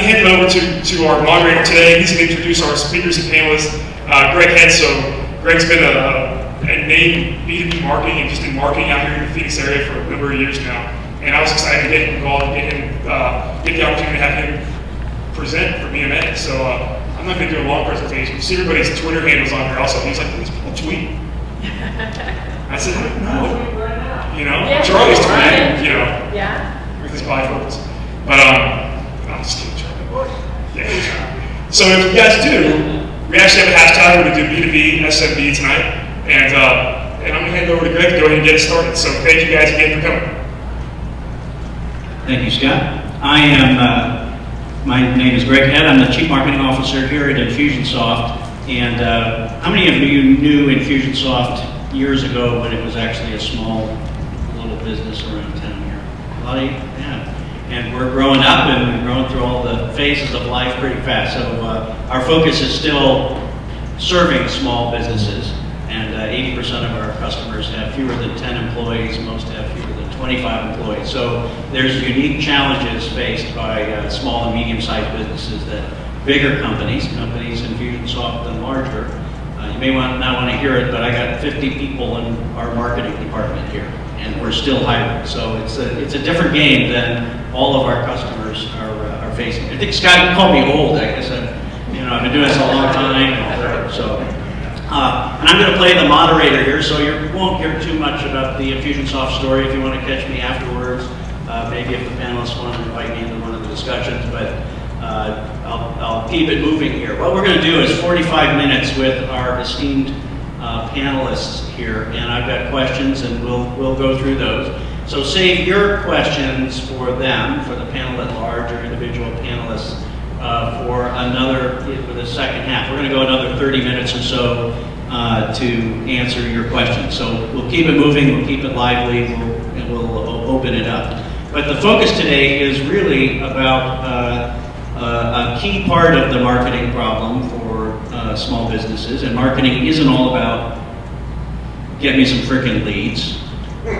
hand it over to our moderator today. He's going to introduce our speakers and panelists. Greg Head. So Greg's been a name B2B marketing and just in marketing out here in the Phoenix area for a number of years now. And I was excited to get him involved and get the opportunity to have him present for BMA. So I'm not going to do a long presentation. See everybody's Twitter handles on here also. He's like, these people tweet. I said, no. You know, yeah, Charlie's tweeting, you know, with his bifocals. But I'm just kidding, Charlie. Yeah. So if you guys do, we actually have a hashtag. We're going to do B2B SMB tonight. And I'm going to hand it over to Greg to go ahead and get it started. So thank you guys again for coming. Thank you, Scott. I am, my name is Greg Head. I'm the Chief Marketing Officer here at infusionSoft. And how many of you knew infusionSoft years ago when it was actually a small little business around town here? A lot of you? Yeah. And we're growing up and we're growing through all the phases of life pretty fast. So our focus is still serving small businesses. And 80% of our customers have fewer than 10 employees. Most have fewer than 25 employees. So there's unique challenges faced by small and medium-sized businesses that bigger companies infusionSoft and larger, you may not want to hear it, but I got 50 people in our marketing department here, and we're still hiring. So it's a different game than all of our customers are facing. I think Scott called me old. I guess I've been doing this a long time. So. And I'm going to play the moderator here, so you won't hear too much about the infusionSoft story. If you want to catch me afterwards, maybe if the panelists want to invite me into one of the discussions, but I'll keep it moving here. What we're going to do is 45 minutes with our esteemed panelists here, and I've got questions, and we'll go through those. So save your questions for them, for the panel at large or individual panelists, for the second half. We're going to go another 30 minutes or so to answer your questions. So we'll keep it moving, we'll keep it lively, and we'll open it up. But the focus today is really about a key part of the marketing problem for small businesses. And marketing isn't all about get me some freaking leads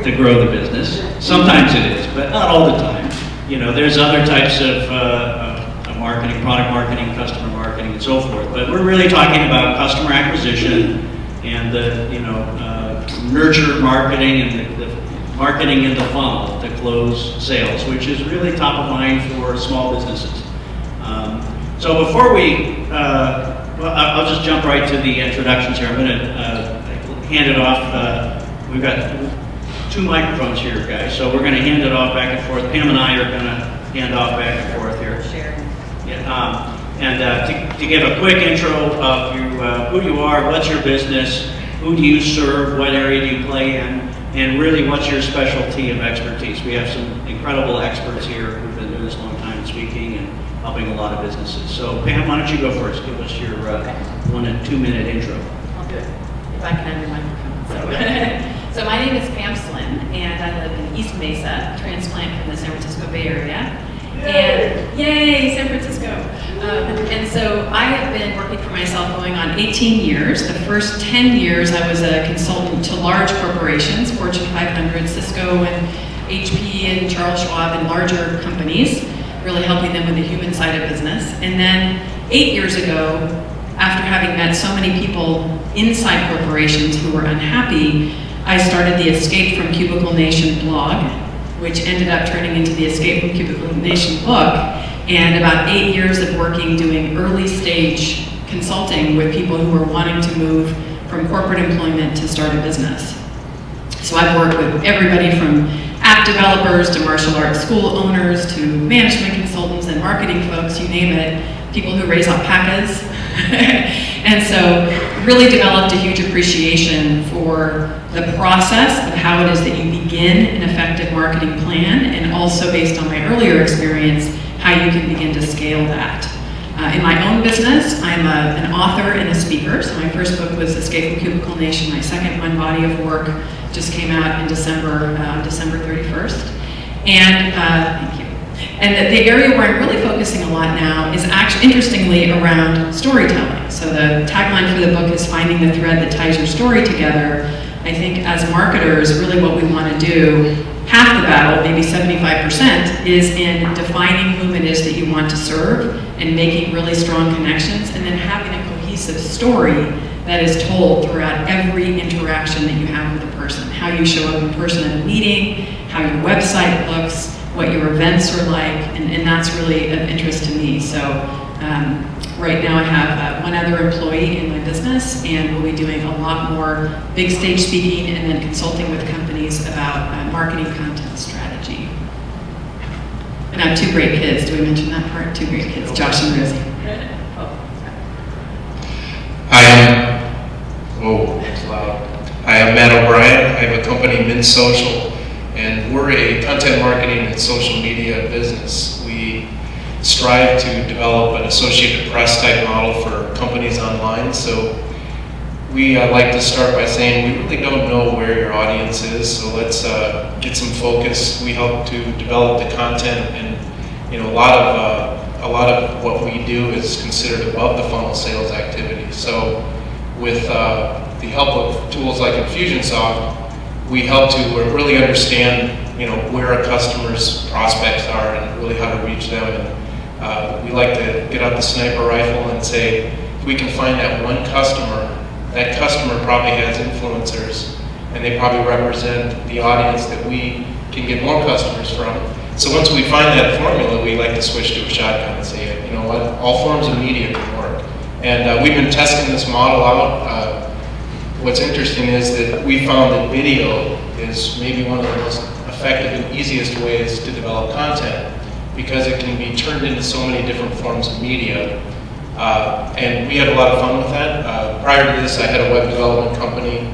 to grow the business. Sometimes it is, but not all the time. You know, there's other types of marketing, product marketing, customer marketing, and so forth. But we're really talking about customer acquisition and the nurture marketing and the marketing in the funnel to close sales, which is really top of mind for small businesses. So before we, I'll just jump right to the introductions here. I'm going to hand it off. We've got 2 microphones here, guys, so we're going to hand it off back and forth. Pam and I are going to hand off back and forth here. To give a quick intro of who you are, what's your business, who do you serve, what area do you play in, and really what's your specialty of expertise. We have some incredible experts here who've been doing this a long time in speaking and helping a lot of businesses. So Pam, why don't you go first? Give us your 1 and 2 minute intro. I'll do it, if I can have your microphone. So my name is Pam Slynn, and I live in East Mesa, transplant from the San Francisco Bay Area. And yay, San Francisco. And so I have been working for myself going on 18 years. The first 10 years I was a consultant to large corporations, Fortune 500, Cisco and HP and Charles Schwab and larger companies, really helping them with the human side of business. And then 8 years ago, after having met so many people inside corporations who were unhappy, I started the Escape from Cubicle Nation blog, which ended up turning into the Escape from Cubicle Nation book, and about 8 years of working doing early stage consulting with people who were wanting to move from corporate employment to start a business. So I've worked with everybody from app developers to martial arts school owners to management consultants and marketing folks, you name it, people who raise alpacas. And so really developed a huge appreciation for the process of how it is that you begin an effective marketing plan, and also based on my earlier experience, how you can begin to scale that. In my own business, I'm an author and a speaker. So my first book was Escape from Cubicle Nation. My second one, Body of Work, just came out in December 31st. And thank you. And the area where I'm really focusing a lot now is actually, interestingly, around storytelling. So the tagline for the book is finding the thread that ties your story together. I think as marketers, really what we want to do half the battle, maybe 75%, is in defining whom it is that you want to serve and making really strong connections, and then having a cohesive story that is told throughout every interaction that you have with a person. How you show up in person at a meeting, how your website looks, what your events are like, and that's really of interest to me. So right now I have one other employee in my business, and we'll be doing a lot more big stage speaking and then consulting with companies about marketing content strategy. And I have 2 great kids. Do we mention that part? 2 great kids, Josh and Rosie. Hi, I'm Matt O'Brien. I have a company, MinSocial, and we're a content marketing and social media business. We strive to develop an Associated Press type model for companies online. So we like to start by saying we really don't know where your audience is, so let's get some focus. We help to develop the content, and a lot of what we do is considered above the funnel sales activity. So with the help of tools like infusionSoft, we help to really understand where a customer's prospects are and really how to reach them. And we like to get out the sniper rifle and say, if we can find that one customer, that customer probably has influencers, and they probably represent the audience that we can get more customers from. So once we find that formula, we like to switch to a shotgun and say, you know what, all forms of media can work. And we've been testing this model out. What's interesting is that we found that video is maybe one of the most effective and easiest ways to develop content, because it can be turned into so many different forms of media. And we had a lot of fun with that. Prior to this, I had a web development company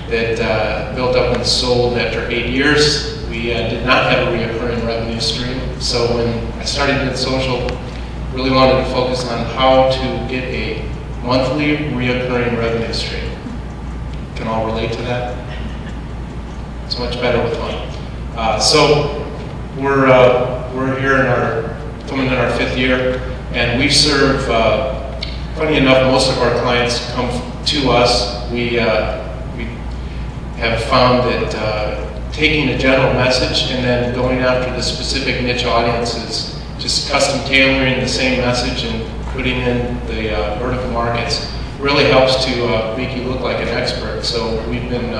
that built up and sold after 8 years. We did not have a reoccurring revenue stream. So when I started MinSocial, really wanted to focus on how to get a monthly reoccurring revenue stream. Can all relate to that? It's much better with one. So we're here coming in our 5th year, and we serve, funny enough, most of our clients come to us. We have found that taking a general message and then going after the specific niche audiences, just custom tailoring the same message and putting in the vertical markets really helps to make you look like an expert. So we've been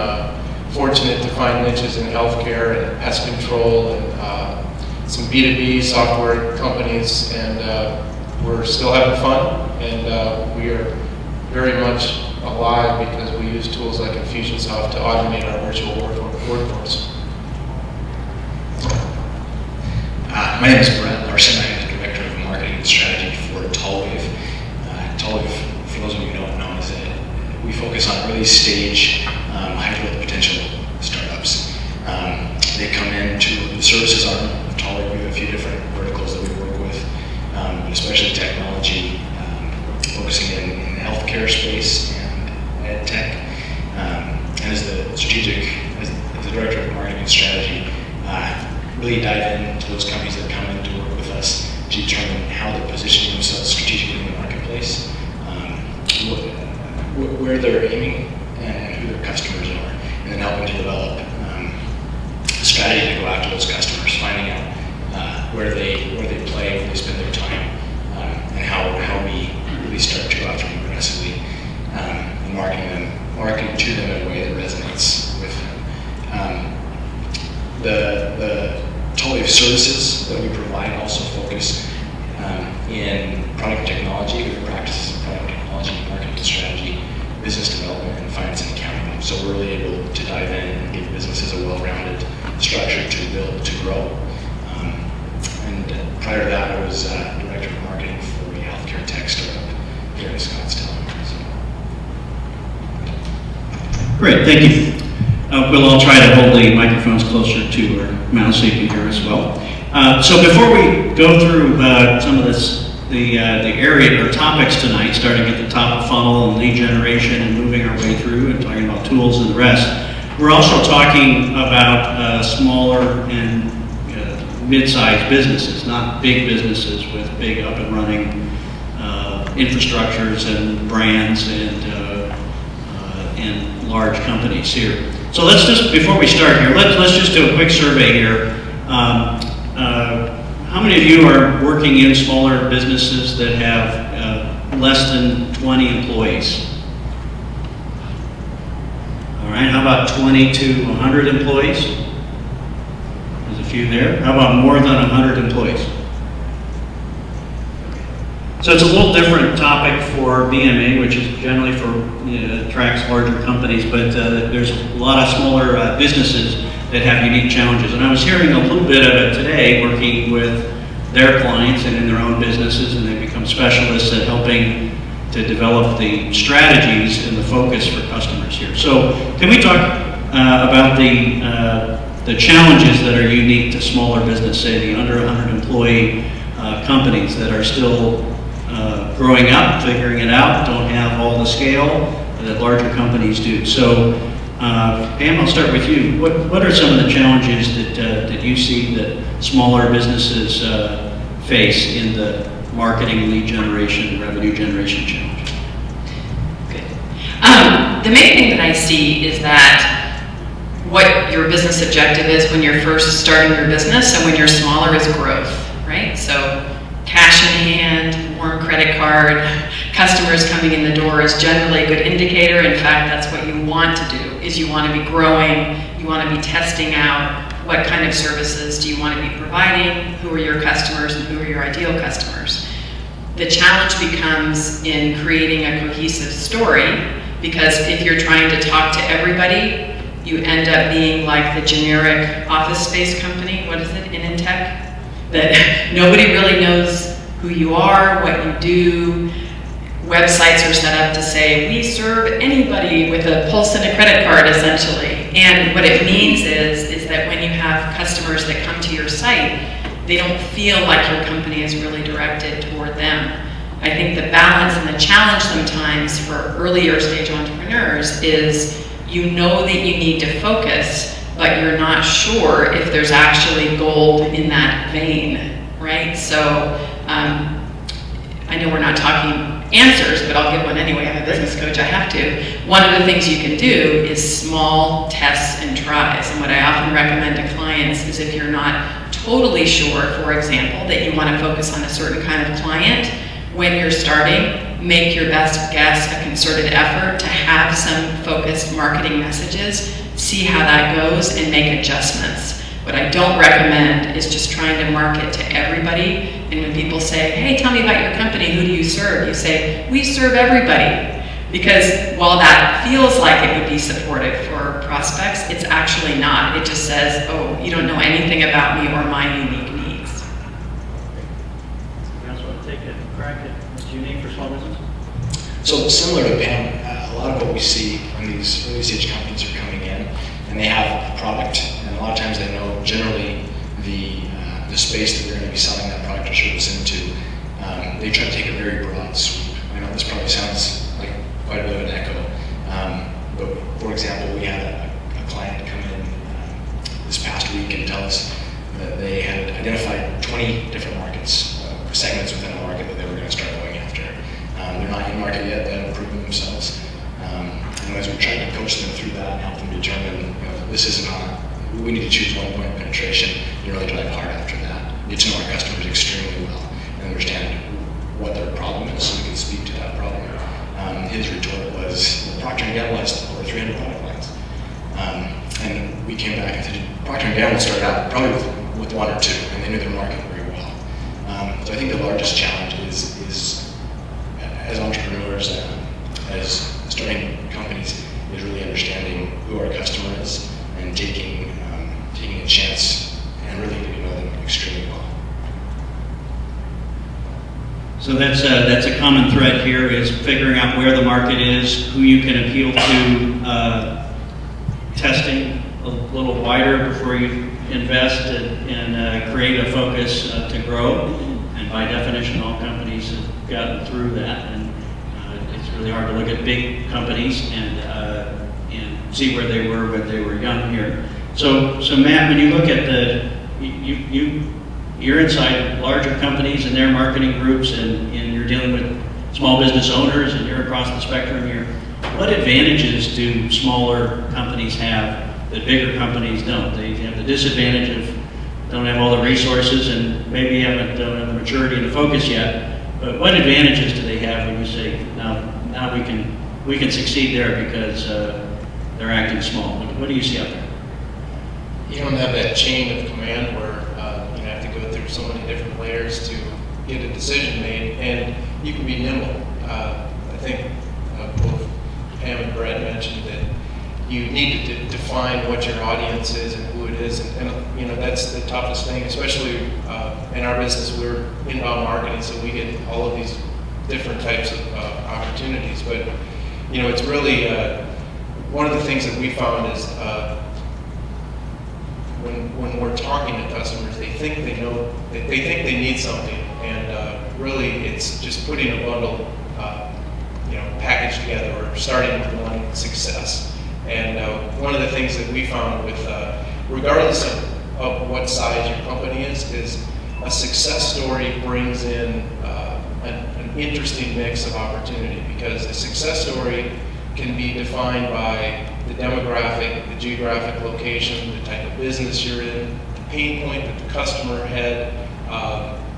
fortunate to find niches in healthcare and pest control and some B2B software companies, and we're still having fun, and we are very much alive because we use tools like infusionSoft to automate our virtual workforce. My name is Brett Larson. I'm the Director of Marketing and Strategy for Tallwave. Tallwave, for those of you who don't know, is that we focus on early stage, high growth potential startups. They come into the services arm of Tallwave. We have a few different verticals that we work with, but especially technology, focusing in the healthcare space and ed tech. And as the Director of Marketing and Strategy, really dive into those companies that come in to work with us to determine how they're positioning themselves strategically in the marketplace, where they're aiming, and who their customers are, and then helping to develop a strategy to go after those customers, finding out where they play, where they spend their time, and how we really start to go after them aggressively, and marketing to them in a way that resonates with them. The Tallwave services that we provide also focus in product technology, with practices in product technology, marketing strategy, business development, and finance and accounting. So we're really able to dive in and give businesses a well-rounded structure to build, to grow. And prior to that, I was Director of Marketing for a healthcare tech startup here in Scottsdale. Great, thank you. We'll all try to hold the microphones closer to our mouths so you can hear as well. So before we go through some of the area or topics tonight, starting at the top of funnel and lead generation and moving our way through and talking about tools and the rest, we're also talking about smaller and mid-sized businesses, not big businesses with big up and running infrastructures and brands and large companies here. So let's just, before we start here, let's just do a quick survey here. How many of you are working in smaller businesses that have less than 20 employees? All right, how about 20 to 100 employees? There's a few there. How about more than 100 employees? So it's a little different topic for BMA, which is generally for, attracts larger companies, but there's a lot of smaller businesses that have unique challenges. And I was hearing a little bit of it today, working with their clients and in their own businesses, and they become specialists at helping to develop the strategies and the focus for customers here. So can we talk about the challenges that are unique to smaller business, say the under 100 employee companies that are still growing up, figuring it out, don't have all the scale that larger companies do. So Pam, I'll start with you. What are some of the challenges that you see that smaller businesses face in the marketing, lead generation, revenue generation challenge? Good. The main thing that I see is that what your business objective is when you're first starting your business and when you're smaller is growth, right? So cash in hand, warm credit card, customers coming in the door is generally a good indicator. In fact, that's what you want to do, is you want to be growing, you want to be testing out what kind of services do you want to be providing, who are your customers and who are your ideal customers. The challenge becomes in creating a cohesive story, because if you're trying to talk to everybody, you end up being like the generic office space company, what is it, Inintech? That nobody really knows who you are, what you do. Websites are set up to say, we serve anybody with a pulse and a credit card, essentially. And what it means is that when you have customers that come to your site, they don't feel like your company is really directed toward them. I think the balance and the challenge sometimes for earlier stage entrepreneurs is you know that you need to focus, but you're not sure if there's actually gold in that vein, right? So I know we're not talking answers, but I'll give one anyway. I'm a business coach, I have to. One of the things you can do is small tests and tries. And what I often recommend to clients is if you're not totally sure, for example, that you want to focus on a certain kind of client, when you're starting, make your best guess a concerted effort to have some focused marketing messages, see how that goes, and make adjustments. What I don't recommend is just trying to market to everybody. And when people say, hey, tell me about your company, who do you serve? You say, we serve everybody. Because while that feels like it would be supportive for prospects, it's actually not. It just says, oh, you don't know anything about me or my unique needs. That's what take a crack at what's unique for small business. So similar to Pam, a lot of what we see when these early stage companies are coming in, and they have a product, and a lot of times they know generally the space that they're going to be selling that product or service into. They try to take a very broad sweep. I know this probably sounds like quite a bit of an echo, but for example, we had a client come in this past week and tell us that they had identified 20 different markets, segments within a market that they were going to start going after. They're not in market yet, they haven't proven themselves. And as we're trying to coach them through that and help them determine, this is not, we need to choose one point of penetration and really drive hard after that. Get to know our customers extremely well and understand what their problem is so we can speak to that problem. His retort was, Procter & Gamble has over 300 product lines. And we came back and said, Procter & Gamble started out probably with one or two, and they knew their market very well. So I think the largest challenge is as entrepreneurs, as starting companies, is really understanding who our customer is and taking a chance and really getting to know them extremely well. So that's a common thread here, is figuring out where the market is, who you can appeal to, testing a little wider before you invest and create a focus to grow. And by definition, all companies have gotten through that, and it's really hard to look at big companies and see where they were when they were young here. So Matt, when you look at you're inside larger companies and their marketing groups, and you're dealing with small business owners, and you're across the spectrum. what advantages do smaller companies have that bigger companies don't? They have the disadvantage of don't have all the resources and maybe don't have the maturity and the focus yet. But what advantages do they have when you say now we can succeed there because they're acting small? What do you see out there? You don't have that chain of command where you have to go through so many different layers to get a decision made, and you can be nimble. I think both Pam and Brad mentioned that you need to define what your audience is and who it is, and you know that's the toughest thing, especially in our business. We're inbound marketing, so we get all of these different types of opportunities. But you know, it's really one of the things that we found is when we're talking to customers, they think they know, they think they need something, and really it's just putting a bundle, packaged together or starting with one success. And one of the things that we found with, regardless of what size your company is a success story brings in an interesting mix of opportunity, because a success story can be defined by the demographic, the geographic location, the type of business you're in, the pain point that the customer had,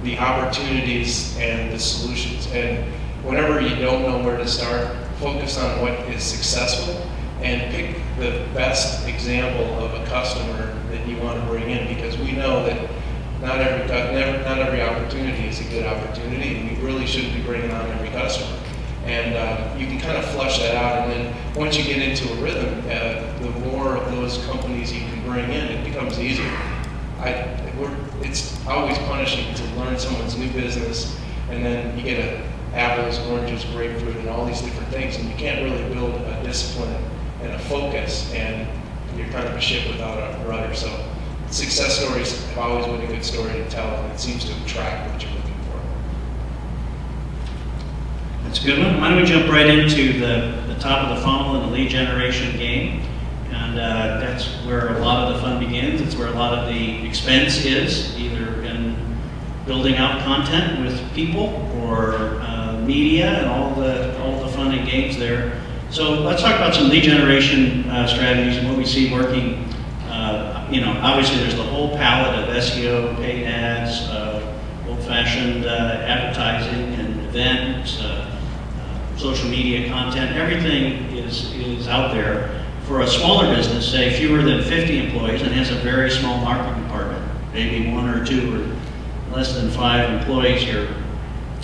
the opportunities and the solutions. And whenever you don't know where to start, focus on what is successful and pick the best example of a customer that you want to bring in, because we know that not every opportunity is a good opportunity, and we really shouldn't be bringing on every customer. And you can kind of flush that out, and then once you get into a rhythm, the more of those companies you can bring in, it becomes easier. It's always punishing to learn someone's new business, and then you get apples, oranges, grapefruit, and all these different things, and you can't really build a discipline and a focus, and you're kind of a ship without a rudder. So success stories have always been a good story to tell, and it seems to attract what you're looking for. That's a good one. Why don't we jump right into the top of the funnel and the lead generation game? And that's where a lot of the fun begins. It's where a lot of the expense is, either in building out content with people or media and all the fun and games there. So let's talk about some lead generation strategies and what we see working. Obviously there's the whole palette of SEO, paid ads, old-fashioned advertising and events, social media content. Everything is out there. For a smaller business, say fewer than 50 employees, and has a very small marketing department, maybe 1 or 2 or less than 5 employees here.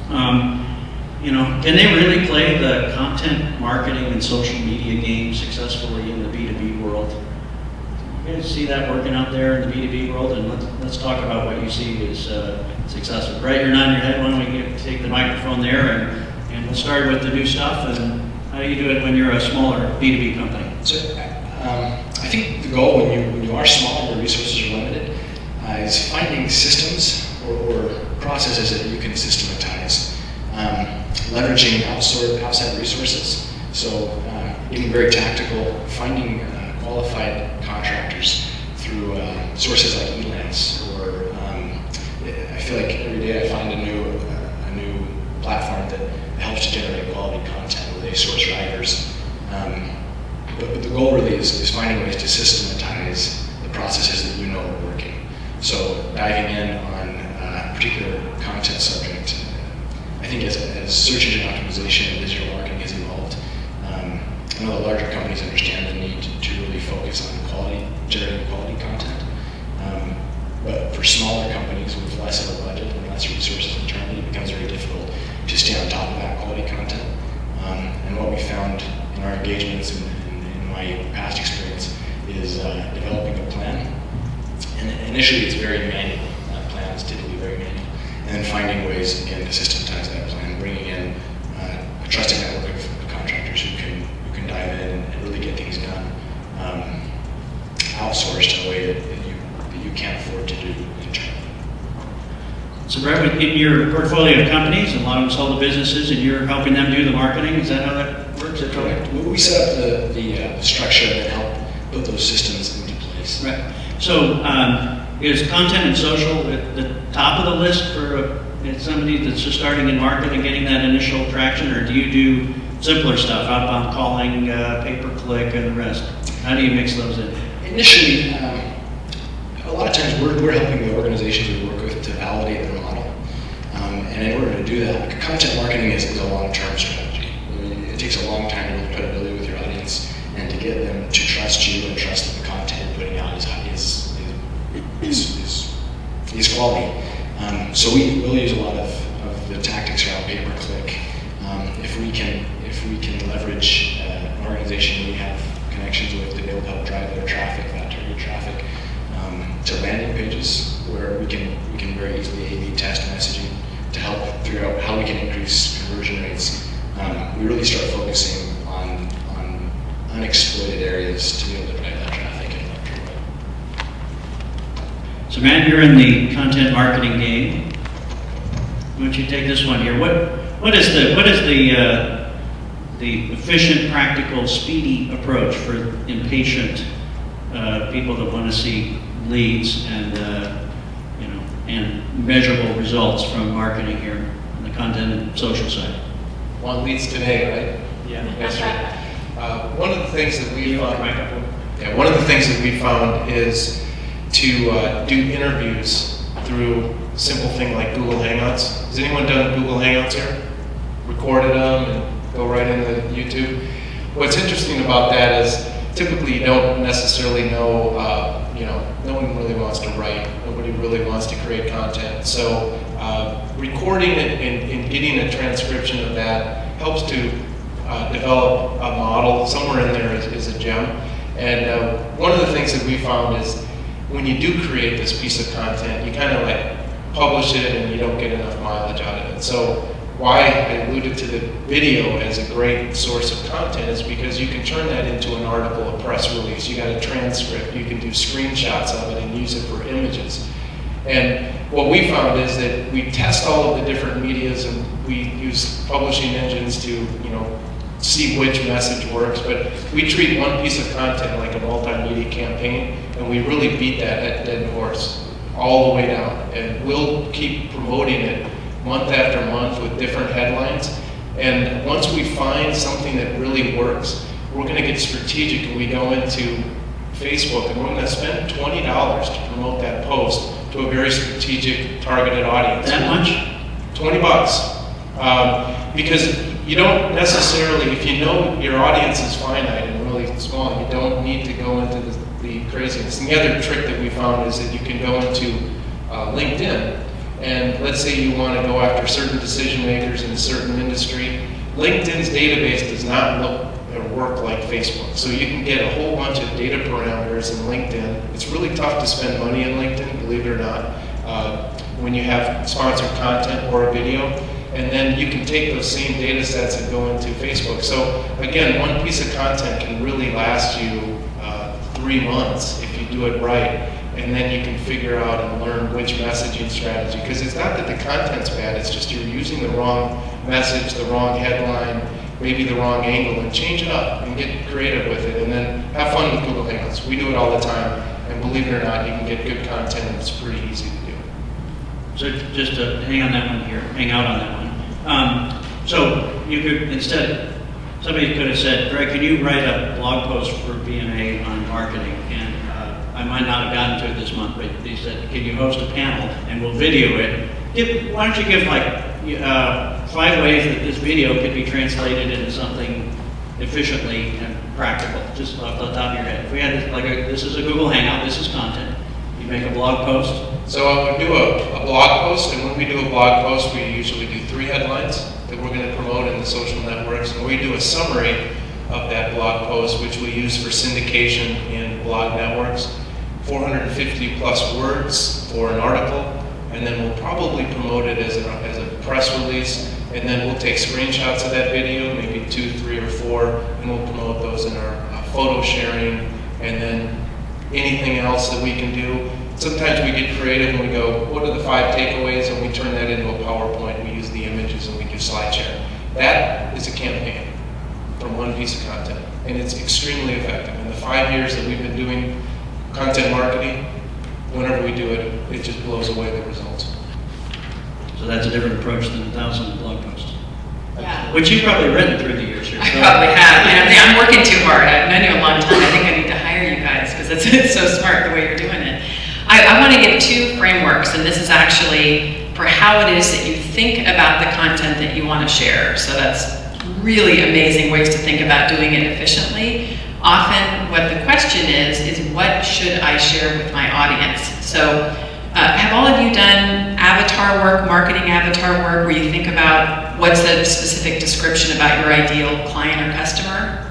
Can they really play the content marketing and social media game successfully in the B2B world? You guys see that working out there in the B2B world? And let's talk about what you see as successful. Brett, you're nodding your head. Why don't we take the microphone there, and we'll start with the new stuff and how you do it when you're a smaller B2B company. So I think the goal when you are small and your resources are limited is finding systems or processes that you can systematize, leveraging outside resources. So getting very tactical, finding qualified contractors through sources like Elance, or I feel like every day I find a new platform that helps to generate quality content where they source writers. But the goal really is finding ways to systematize the processes that you know are working. So diving in on a particular content subject. I think as search engine optimization and digital marketing has evolved, I know the larger companies understand the need to really focus on generating quality content. But for smaller companies with less of a budget and less resources internally, it becomes very difficult to stay on top of that quality content. And what we found in our engagements and in my past experience is developing a plan. And initially it's very manual. That plan is typically very manual. And then finding ways, again, to systematize that plan, bringing in a trusted network of contractors who can dive in and really get things done, outsourced in a way that you can't afford to do internally. So Brett, in your portfolio of companies, a lot of them sell to businesses, and you're helping them do the marketing. Is that how that works? Correct. We set up the structure and then help put those systems into place. Right. So is content and social at the top of the list for it's somebody that's just starting in market and getting that initial traction, or do you do simpler stuff, outbound calling, pay-per-click, and the rest? How do you mix those in? Initially, a lot of times we're helping the organizations we work with to validate their model. And in order to do that, content marketing is a long-term strategy. I mean, it takes a long time to build credibility with your audience and to get them to trust you and trust that the content you're putting out is quality. So we'll use a lot of the tactics around pay-per-click. If we can leverage an organization we have connections with to be able to help drive their traffic, that target traffic, to landing pages where we can very easily A/B test messaging to help figure out how we can increase conversion rates. We really start focusing on unexploited areas to be able to drive that traffic in a larger way. So Matt, you're in the content marketing game. Why don't you take this one here? What is the efficient, practical, speedy approach for impatient people that want to see leads and and measurable results from marketing here on the content and social side? Want leads today, right? Yeah. That's right. One of the things that we found, one of the things that we found is to do interviews through a simple thing like Google Hangouts. Has anyone done Google Hangouts here? Recorded them and go right into YouTube. What's interesting about that is typically you don't necessarily know, no one really wants to write. Nobody really wants to create content. So recording it and getting a transcription of that helps to develop a model. Somewhere in there is a gem. And one of the things that we found is when you do create this piece of content, you kind of like publish it and you don't get enough mileage out of it. So why I alluded to the video as a great source of content is because you can turn that into an article, a press release. You got a transcript. You can do screenshots of it and use it for images. And what we found is that we test all of the different medias and we use publishing engines to, see which message works. But we treat one piece of content like a multimedia campaign, and we really beat that at dead horse all the way down. And we'll keep promoting it month after month with different headlines. And once we find something that really works, we're going to get strategic and we go into Facebook and we're going to spend $20 to promote that post to a very strategic targeted audience. That much? $20. Because you don't necessarily, if you know your audience is finite and really small, you don't need to go into the craziness. And the other trick that we found is that you can go into LinkedIn. And let's say you want to go after certain decision makers in a certain industry. LinkedIn's database does not look or work like Facebook. So you can get a whole bunch of data parameters in LinkedIn. It's really tough to spend money in LinkedIn, believe it or not, when you have sponsored content or a video. And then you can take those same data sets and go into Facebook. So again, one piece of content can really last you 3 months if you do it right. And then you can figure out and learn which messaging strategy. Because it's not that the content's bad, it's just you're using the wrong message, the wrong headline, maybe the wrong angle, and change it up and get creative with it. And then have fun with Google Hangouts. We do it all the time. And believe it or not, you can get good content and it's pretty easy to do. So just to hang on that one here, hang out on that one. So you could instead, somebody could have said, Greg, can you write a blog post for BMA on marketing? And I might not have gotten to it this month, but they said, can you host a panel and we'll video it? Why don't you give like 5 ways that this video could be translated into something efficiently and practical, just off the top of your head. If we had this is a Google Hangout, this is content. You make a blog post. So I would do a blog post, and when we do a blog post, we usually do 3 headlines that we're going to promote in the social networks, and we do a summary of that blog post, which we use for syndication in blog networks, 450 plus words for an article, and then we'll probably promote it as a press release, and then we'll take screenshots of that video, maybe 2, 3, or 4, and we'll promote those in our photo sharing, and then anything else that we can do. Sometimes we get creative and we go, what are the 5 takeaways? And we turn that into a PowerPoint. We use the images and we do SlideShare. That is a campaign from one piece of content. And it's extremely effective. In the 5 years that we've been doing content marketing, whenever we do it, it just blows away the results. So that's a different approach than 1,000 blog posts. Yeah. Which you've probably written through the years I yourself. probably have. I'm working too hard. I've known you a long time. I think I need to hire you guys because it's so smart the way you're doing it. I want to give 2 frameworks, and this is actually for how it is that you think about the content that you want to share. So that's really amazing ways to think about doing it efficiently. Often what the question is what should I share with my audience? So have all of you done avatar work, marketing avatar work, where you think about what's the specific description about your ideal client or customer?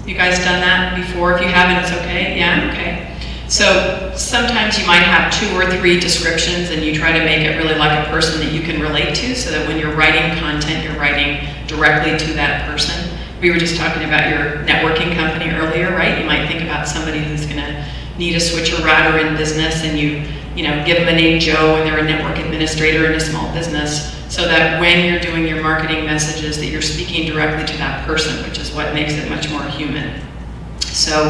You guys done that before? If you haven't, it's okay. Yeah, okay. So sometimes you might have 2 or 3 descriptions and you try to make it really like a person that you can relate to, so that when you're writing content, you're writing directly to that person. We were just talking about your networking company earlier, right? You might think about somebody who's gonna need a switcher router in business, and you give them a name Joe, and they're a network administrator in a small business, so that when you're doing your marketing messages that you're speaking directly to that person, which is what makes it much more human. So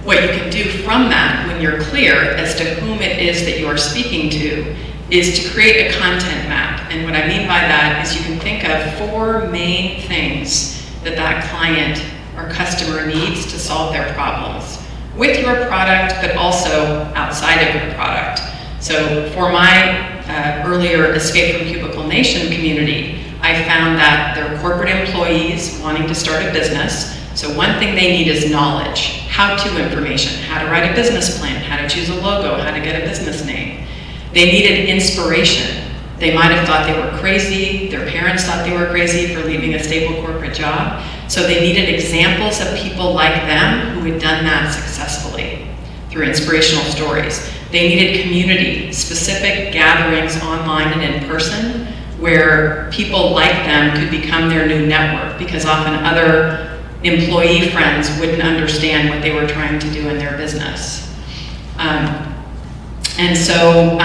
what you can do from that, when you're clear as to whom it is that you are speaking to, is to create a content map. And what I mean by that is you can think of 4 main things that client or customer needs to solve their problems with your product, but also outside of your product. So for my earlier Escape from Cubicle Nation community, I found that there are corporate employees wanting to start a business. So one thing they need is knowledge, how-to information, how to write a business plan, how to choose a logo, how to get a business name. They needed inspiration. They might have thought they were crazy, their parents thought they were crazy for leaving a stable corporate job. So they needed examples of people like them who had done that successfully through inspirational stories. They needed community, specific gatherings online and in person, where people like them could become their new network, because often other employee friends wouldn't understand what they were trying to do in their business. And so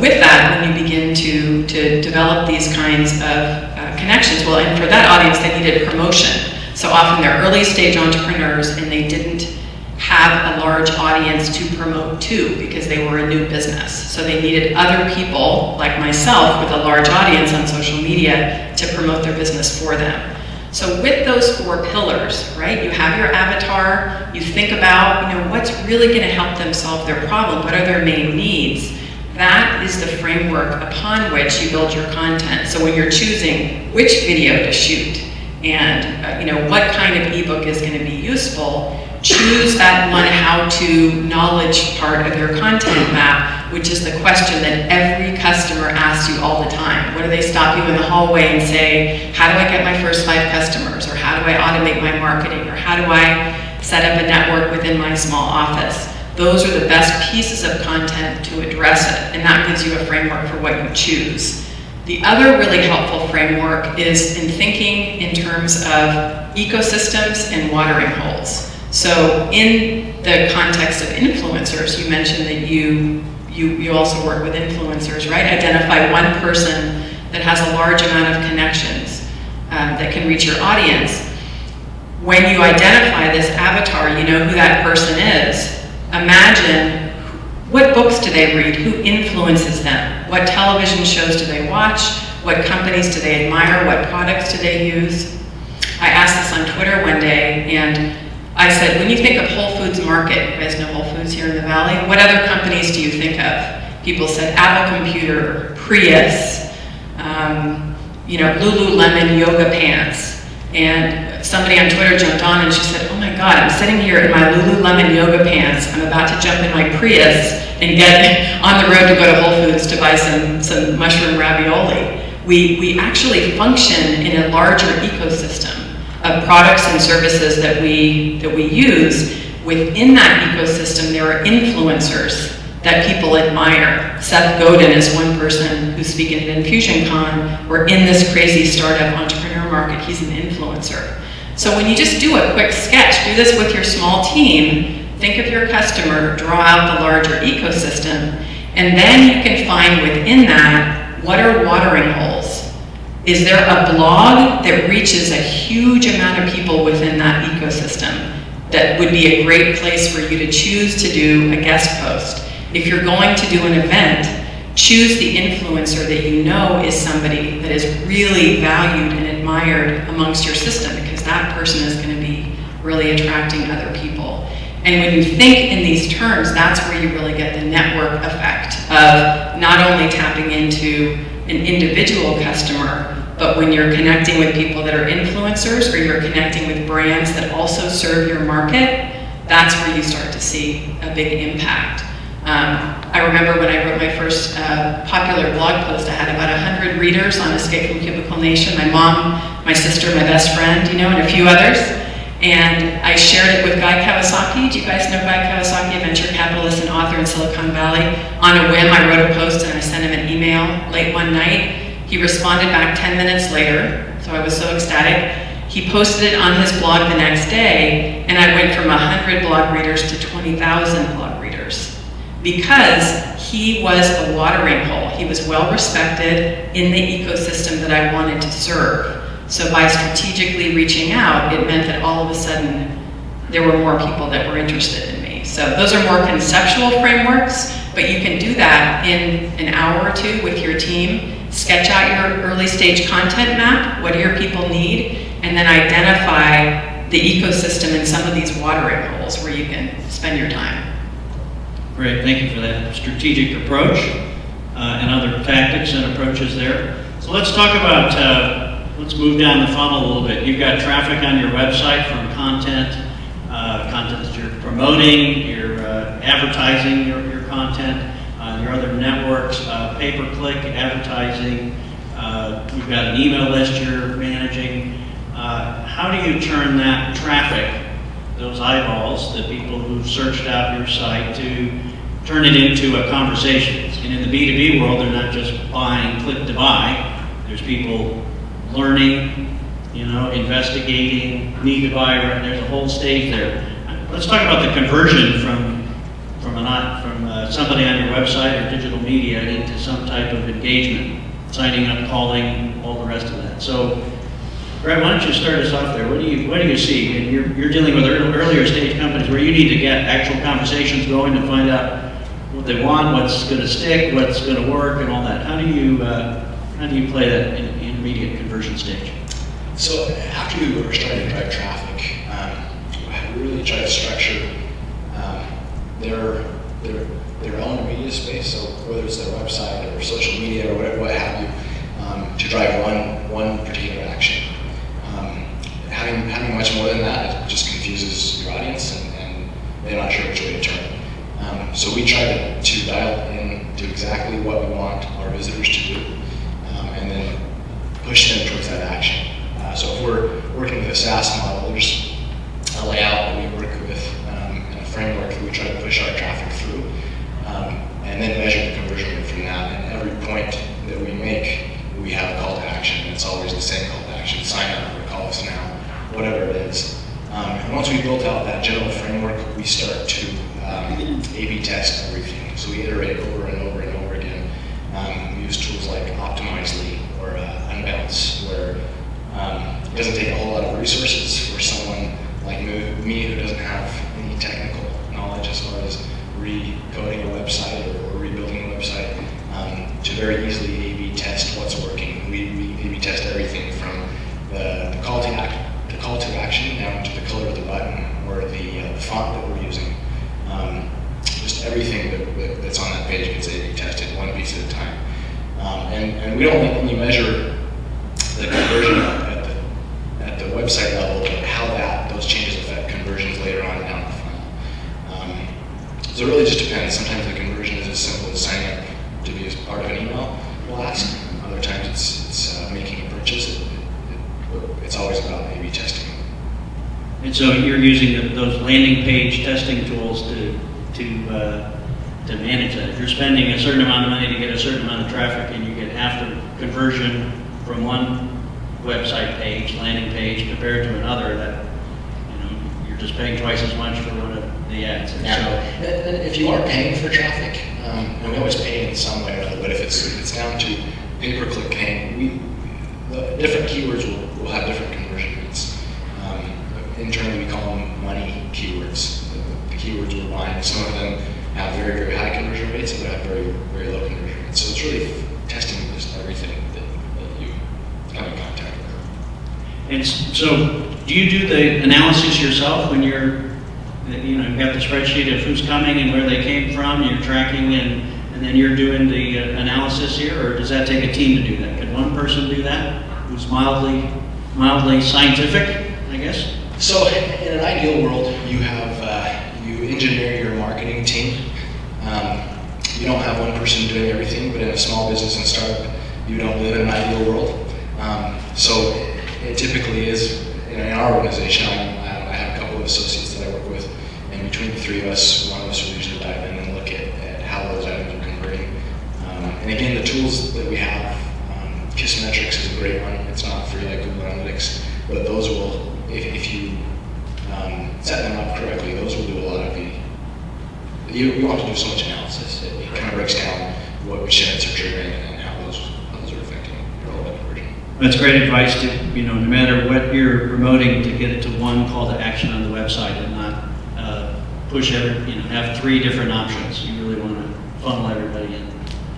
with that, when you begin to develop these kinds of connections, well, and for that audience, they needed promotion. So often they're early stage entrepreneurs, and they didn't have a large audience to promote to because they were a new business. So they needed other people like myself with a large audience on social media to promote their business for them. So with those 4 pillars, right, you have your avatar, you think about, what's really going to help them solve their problem, what are their main needs. That is the framework upon which you build your content. So when you're choosing which video to shoot and what kind of ebook is going to be useful, choose that one how-to knowledge part of your content map, which is the question that every customer asks you all the time. What do they stop you in the hallway and say, how do I get my first 5 customers? Or how do I automate my marketing? Or how do I set up a network within my small office? Those are the best pieces of content to address it, and that gives you a framework for what you choose. The other really helpful framework is in thinking in terms of ecosystems and watering holes. So in the context of influencers, you mentioned that you also work with influencers, right? Identify one person that has a large amount of connections that can reach your audience. When you identify this avatar, you know who that person is. Imagine, what books do they read? Who influences them? What television shows do they watch? What companies do they admire? What products do they use? I asked this on Twitter one day, and I said, when you think of Whole Foods Market, you guys know Whole Foods here in the Valley, what other companies do you think of? People said Apple Computer, Prius, Lululemon yoga pants. And somebody on Twitter jumped on and she said, oh my God, I'm sitting here in my Lululemon yoga pants. I'm about to jump in my Prius and get on the road to go to Whole Foods to buy some mushroom ravioli. We actually function in a larger ecosystem of products and services that we use. Within that ecosystem, there are influencers that people admire. Seth Godin is one person who's speaking at InfusionCon. We're in this crazy startup entrepreneur market. He's an influencer. So when you just do a quick sketch, do this with your small team, think of your customer, draw out the larger ecosystem, and then you can find within that, what are watering holes? Is there a blog that reaches a huge amount of people within that ecosystem that would be a great place for you to choose to do a guest post? If you're going to do an event, choose the influencer that you know is somebody that is really valued and admired amongst your system, because that person is going to be really attracting other people. And when you think in these terms, that's where you really get the network effect of not only tapping into an individual customer, but when you're connecting with people that are influencers, or you're connecting with brands that also serve your market, that's where you start to see a big impact. I remember when I wrote my first popular blog post, I had about 100 readers on Escape from Cubicle Nation, my mom, my sister, my best friend, you know, and a few others. And I shared it with Guy Kawasaki. Do you guys know Guy Kawasaki, a venture capitalist and author in Silicon Valley? On a whim, I wrote a post and I sent him an email late one night. He responded back 10 minutes later, so I was so ecstatic. He posted it on his blog the next day, and I went from 100 blog readers to 20,000 blog readers, because he was a watering hole. He was well respected in the ecosystem that I wanted to serve. So by strategically reaching out, it meant that all of a sudden there were more people that were interested in me. So those are more conceptual frameworks, but you can do that in an hour or two with your team. Sketch out your early stage content map. What do your people need? And then identify the ecosystem in some of these watering holes where you can spend your time. Great, thank you for that strategic approach and other tactics and approaches there. So let's talk about, let's move down the funnel a little bit. You've got traffic on your website from content that you're promoting, you're advertising your content, your other networks, pay-per-click advertising, you've got an email list you're managing. How do you turn that traffic, those eyeballs, the people who've searched out your site, to turn it into a conversation? And in the B2B world, they're not just buying, click to buy. There's people learning, you know, investigating, need to buy, right? There's a whole stage there. Let's talk about the conversion from somebody on your website or digital media into some type of engagement, signing up, calling, all the rest of that. So, Brett, why don't you start us off there? What do you see? And you're dealing with earlier stage companies where you need to get actual conversations going to find out what they want, what's going to stick, what's going to work, and all that. How do you play that in intermediate conversion stage? So after we were starting to drive traffic, we really try to structure their own media space. So whether it's their website or social media or whatever, what have you, to drive one particular action. Having much more than that, it just confuses your audience and they're not sure which way to turn. So we try to dial in to exactly what we want our visitors to do, and then push them towards that action. So if we're working with a SaaS model, there's a layout that we work with and a framework that we try to push our traffic through, and then measure the conversion rate from that. And every point that we make, we have a call to action. It's always the same call to action: sign up or call us now, whatever it is. And once we built out that general framework, we start to A/B test everything. So we iterate over and over and over again. We use tools like Optimizely or Unbounce, where it doesn't take a whole lot of resources for someone like me who doesn't have any technical knowledge as far as recoding a website or rebuilding a website, to very easily A/B test what's working. We A/B test everything from the call to action down to the color of the button or the font that we're using. Just everything that's on that page gets A/B tested one piece at a time. And we don't only measure the conversion at the website level, but how those changes affect conversions later on down the funnel. So it really just depends. Sometimes the conversion is as simple as signing up to be as part of an email blast. Other times it's making a purchase. It's always about A/B testing. And so you're using those landing page testing tools to manage that. If you're spending a certain amount of money to get a certain amount of traffic, and you get half the conversion from one website page, landing page, compared to another, that you're just paying twice as much for one of the ads. And Yeah. So, and if you are paying for traffic, and we always pay in some way or another, but if it's down to pay-per-click paying, the different keywords will have different conversion rates. Internally, we call them money keywords. The keywords we're buying. Some of them have very, very high conversion rates and that have very, very low conversion rates. So it's really testing just everything that you come in contact with. And so, do you do the analysis yourself when you've got the spreadsheet of who's coming and where they came from, you're tracking and then you're doing the analysis here, or does that take a team to do that? Could one person do that who's mildly scientific, I guess? So in an ideal world, you have, you engineer your marketing team. You don't have one person doing everything, but in a small business and startup, you don't live in an ideal world. So it typically is, in our organization, I have a couple of associates that I work with, and between the three of us, one of us will usually dive in and look at how those items are converting. And again, the tools that we have, Kissmetrics is a great one. It's not free like Google Analytics, but those will, if you set them up correctly, those will do a lot of the, you don't have to do so much analysis. It kind of breaks down which events are triggering and how those are affecting your relevant conversion. That's great advice to, no matter what you're promoting, to get it to one call to action on the website and not push have 3 different options. You really want to funnel everybody in.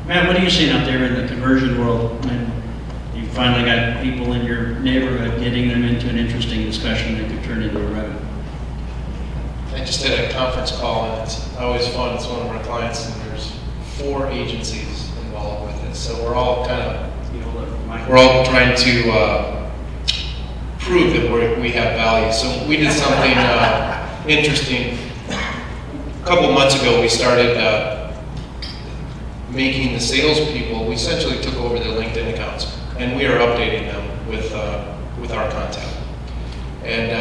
Matt, what are you seeing out there in the conversion world when you finally got people in your neighborhood, getting them into an interesting discussion that could turn into a revenue? I just did a conference call, and it's always fun. It's one of our clients, and there's 4 agencies involved with it. So we're all kind of, we're all trying to prove that we have value. So we did something interesting. A couple months ago, we started making the salespeople, we essentially took over their LinkedIn accounts, and we are updating them with our content. And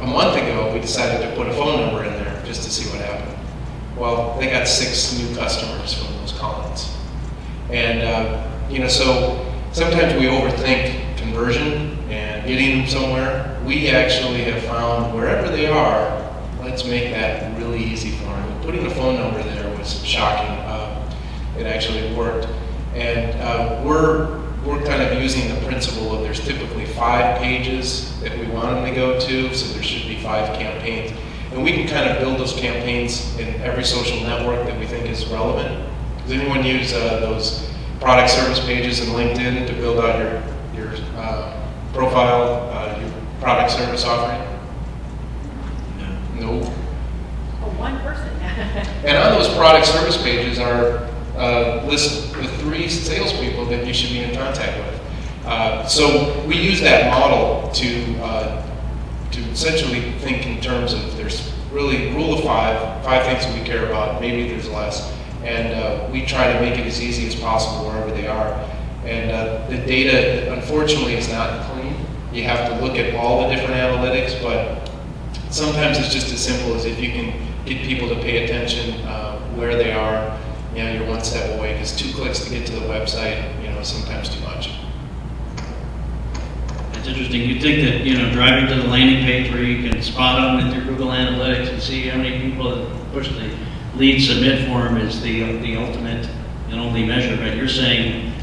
a month ago, we decided to put a phone number in there just to see what happened. Well, they got 6 new customers from those call-ins. And so sometimes we overthink conversion and getting them somewhere. We actually have found wherever they are, let's make that really easy for them. Putting a phone number there was shocking. It actually worked. And we're kind of using the principle of there's typically 5 pages that we want them to go to, so there should be 5 campaigns. And we can kind of build those campaigns in every social network that we think is relevant. Does anyone use those product service pages in LinkedIn to build out your profile, your product service offering? No. One person. And on those product service pages are list with 3 salespeople that you should be in contact with. So we use that model to essentially think in terms of there's really rule of 5 things that we care about. Maybe there's less, and we try to make it as easy as possible wherever they are. And the data, unfortunately, is not clean. You have to look at all the different analytics, but sometimes it's just as simple as if you can get people to pay attention where they are. You're one step away, because 2 clicks to get to the website, is sometimes too much. That's interesting. You'd think that, driving to the landing page where you can spot them with your Google Analytics and see how many people have pushed the lead submit form is the ultimate and only measure, but you're saying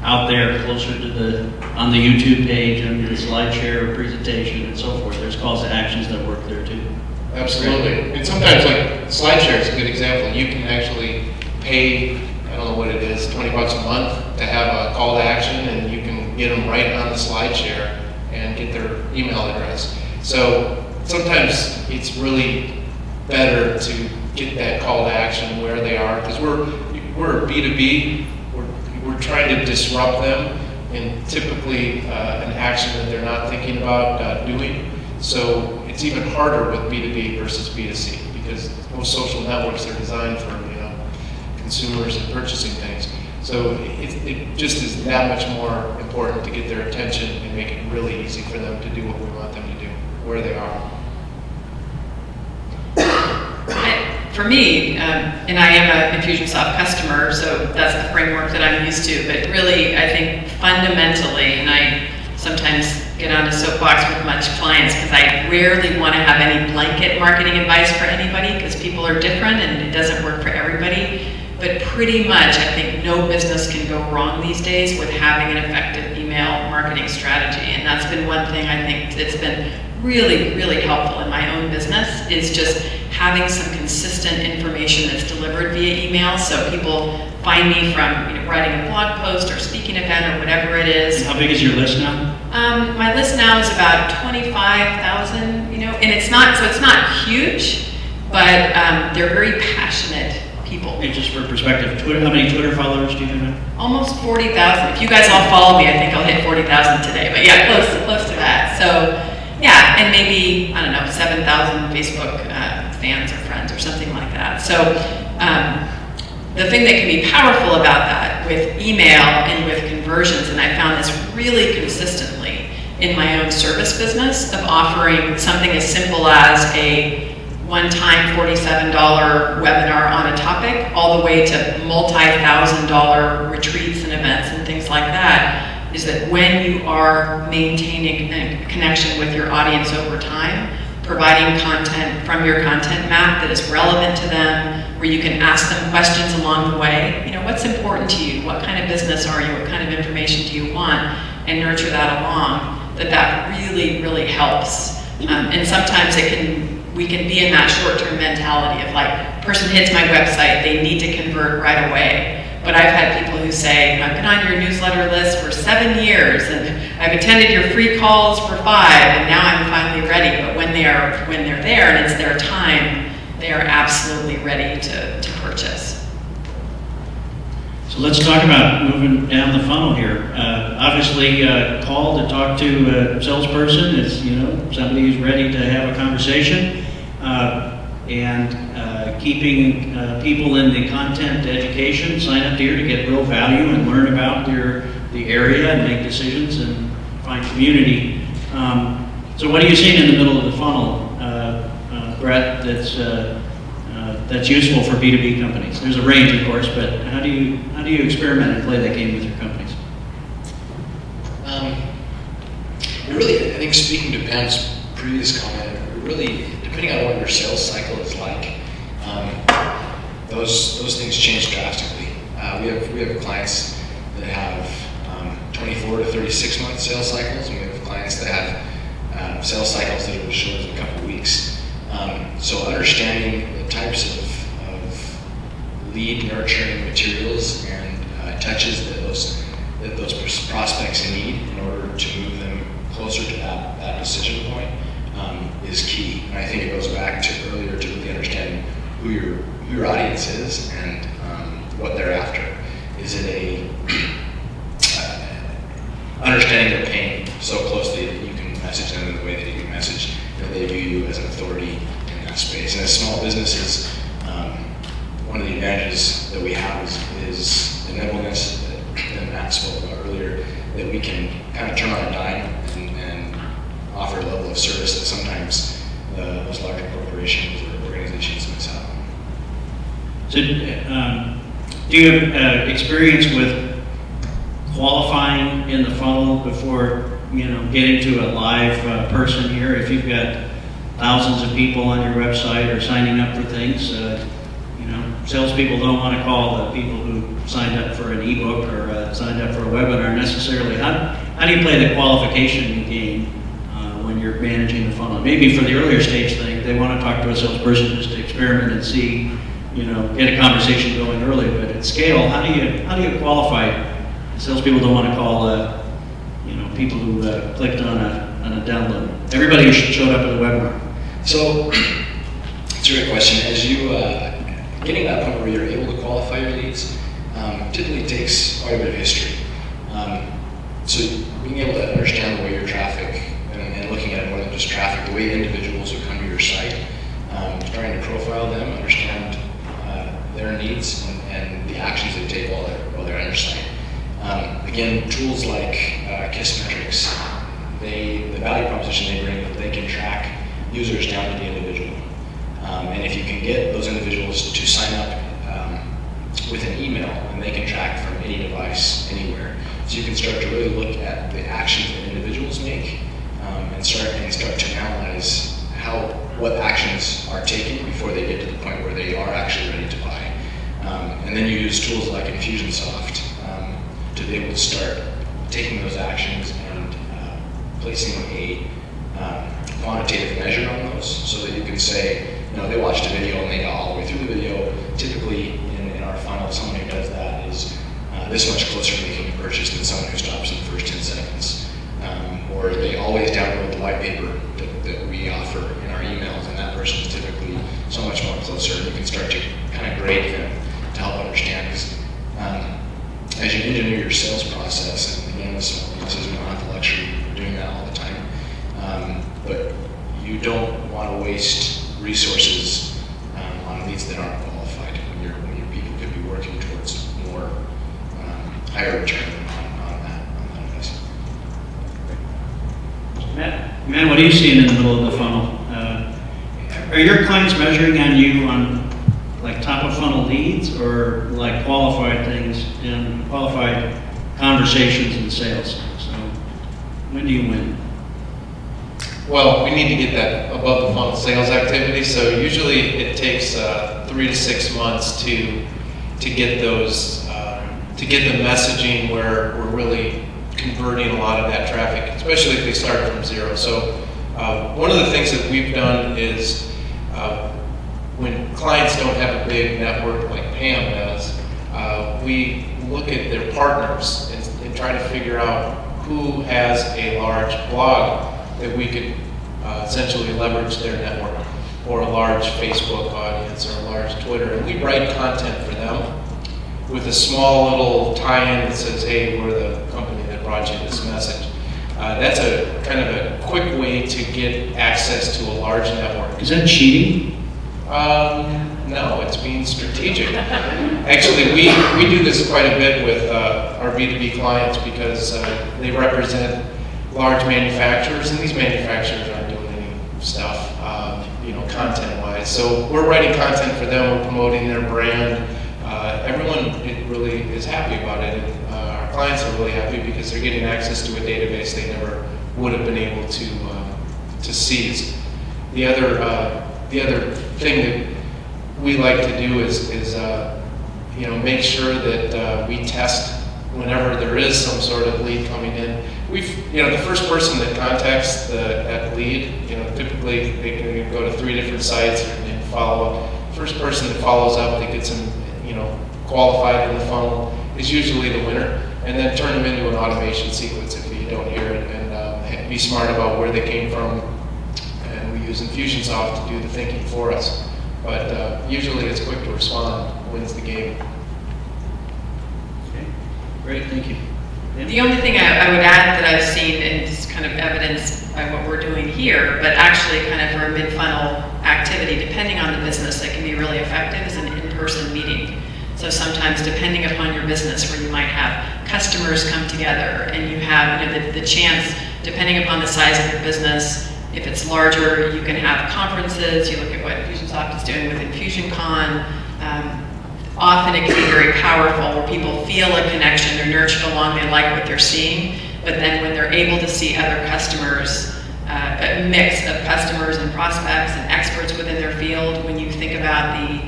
out there closer to on the YouTube page, on the SlideShare presentation and so forth, there's calls to actions that work there too. Absolutely. And sometimes, like, SlideShare is a good example. You can actually pay, I don't know what it is, $20 a month to have a call to action, and you can get them right on the SlideShare and get their email address. So sometimes it's really better to get that call to action where they are, because we're B2B. We're trying to disrupt them in typically an action that they're not thinking about doing. So it's even harder with B2B versus B2C, because most social networks are designed for consumers and purchasing things. So it just is that much more important to get their attention and make it really easy for them to do what we want them to do, where they are. For me, and I am an infusionSoft customer, so that's the framework that I'm used to, but really, I think fundamentally, and I sometimes get on a soapbox with much clients because I rarely want to have any blanket marketing advice for anybody, because people are different and it doesn't work for everybody. But pretty much, I think no business can go wrong these days with having an effective email marketing strategy. And that's been one thing I think that's been really, really helpful in my own business, is just having some consistent information that's delivered via email. So people find me from writing a blog post or speaking event or whatever it is. And how big is your list now? My list now is about 25,000, and it's not huge, but they're very passionate people. And just for perspective, how many Twitter followers do you have? Almost 40,000. If you guys all follow me, I think I'll hit 40,000 today. But yeah, close to that. So yeah, and maybe, I don't know, 7,000 Facebook fans or friends or something like that. So the thing that can be powerful about that with email and with conversions, and I found this really consistently in my own service business, of offering something as simple as a one-time $47 webinar on a topic, all the way to multi-$1,000 retreats and events and things like that, is that when you are maintaining a connection with your audience over time, providing content from your content map that is relevant to them, where you can ask them questions along the way. What's important to you? What kind of business are you? What kind of information do you want? And nurture that along. That really, really helps. And sometimes we can be in that short-term mentality of like, person hits my website, they need to convert right away. But I've had people who say, I've been on your newsletter list for 7 years, and I've attended your free calls for 5, and now I'm finally ready. But when they're there and it's their time, they are absolutely ready to purchase. So let's talk about moving down the funnel here. Obviously, call to talk to a salesperson is, somebody who's ready to have a conversation, and keeping people in the content education, sign up here to get real value and learn about the area and make decisions and find community. So what are you seeing in the middle of the funnel, Brett, that's useful for B2B companies? There's a range, of course, but how do you experiment and play that game with your companies? Really, I think speaking to Pam's previous comment, really, depending on what your sales cycle is like, those things change drastically. We have clients that have 24 to 36 month sales cycles, and we have clients that have sales cycles that are as short as a couple of weeks. So understanding the types of lead nurturing materials and touches that those prospects need in order to move them closer to that decision point is key. And I think it goes back to earlier to really understanding who your audience is and what they're after. Is it understanding their pain so closely that you can message them in the way that you can message, that they view you as an authority in that space. And as small businesses, one of the advantages that we have is the nimbleness that Matt spoke about earlier, that we can kind of turn on a dime and offer a level of service that sometimes those larger corporations or organizations miss out on. So, do you have experience with qualifying in the funnel before getting to a live person here? If you've got thousands of people on your website or signing up for things, salespeople don't want to call the people who signed up for an ebook or signed up for a webinar necessarily. How do you play the qualification game when you're managing the funnel? Maybe for the earlier stage thing, they want to talk to a salesperson just to experiment and see, get a conversation going early. But at scale, how do you qualify? Salespeople don't want to call people who clicked on a download. Everybody who showed up at the webinar. So it's a great question. As you getting that point where you're able to qualify your leads typically takes quite a bit of history. So being able to understand the way your traffic and looking at it more than just traffic, the way individuals who come to your site, trying to profile them, understand their needs and the actions they take while they're on your site. Again, tools like KISS metrics, the value proposition they bring, that they can track users down to the individual. And if you can get those individuals to sign up with an email, and they can track from any device, anywhere. So you can start to really look at the actions that individuals make and start to analyze what actions are taken before they get to the point where they are actually ready to buy. And then you use tools like infusionSoft to be able to start taking those actions and placing a quantitative measure on those, so that you can say, they watched a video and they got all the way through the video. Typically, in our funnel, someone who does that is this much closer to making a purchase than someone who stops in the first 10 seconds. Or they always download the white paper that we offer in our emails, and that person is typically so much more closer. You can start to kind of grade them to help understand, because as you engineer your sales process, and again, with small businesses, we don't have the luxury of doing that all the time, but you don't want to waste resources on leads that aren't qualified when your people could be working towards more higher return on that investment. Matt, what are you seeing in the middle of the funnel? Are your clients measuring on you on like top of funnel leads, or like qualified things and qualified conversations and sales? So when do you win? Well, we need to get that above the funnel sales activity. So usually it takes 3 to 6 months to get those to get the messaging where we're really converting a lot of that traffic, especially if they start from zero. So one of the things that we've done is when clients don't have a big network like Pam does, we look at their partners and try to figure out who has a large blog that we could essentially leverage their network, or a large Facebook audience, or a large Twitter. And we write content for them with a small little tie-in that says, hey, we're the company that brought you this message. That's a kind of a quick way to get access to a large network. Is that cheating? No, it's being strategic. Actually, we do this quite a bit with our B2B clients, because they represent large manufacturers, and these manufacturers aren't doing any stuff, content-wise. So we're writing content for them, we're promoting their brand. Everyone really is happy about it. And, our clients are really happy because they're getting access to a database they never would have been able to seize. The other thing that we like to do is make sure that we test whenever there is some sort of lead coming in. The first person that contacts that lead, typically they can go to 3 different sites and follow up. First person that follows up, that gets them, qualified in the funnel, is usually the winner. And then turn them into an automation sequence if you don't hear it, and be smart about where they came from. And we use infusionSoft to do the thinking for us. But usually it's quick to respond, wins the game. Okay, great, thank you. Yeah. The only thing I would add that I've seen, and it's kind of evidenced by what we're doing here, but actually kind of for a mid-funnel activity, depending on the business, that can be really effective, is an in-person meeting. So sometimes, depending upon your business, where you might have customers come together, and you have the chance, depending upon the size of your business, if it's larger, you can have conferences. You look at what infusionSoft is doing with InfusionCon. Often it can be very powerful, where people feel a connection, they're nurtured along, they like what they're seeing, but then when they're able to see other customers, a mix of customers and prospects and experts within their field, when you think about the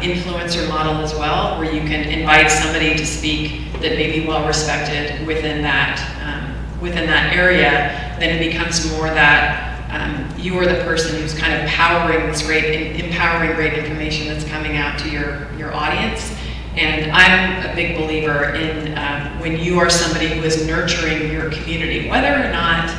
influencer model as well, where you can invite somebody to speak that may be well respected within that area, then it becomes more that you are the person who's kind of empowering great information that's coming out to your audience. And I'm a big believer in when you are somebody who is nurturing your community, whether or not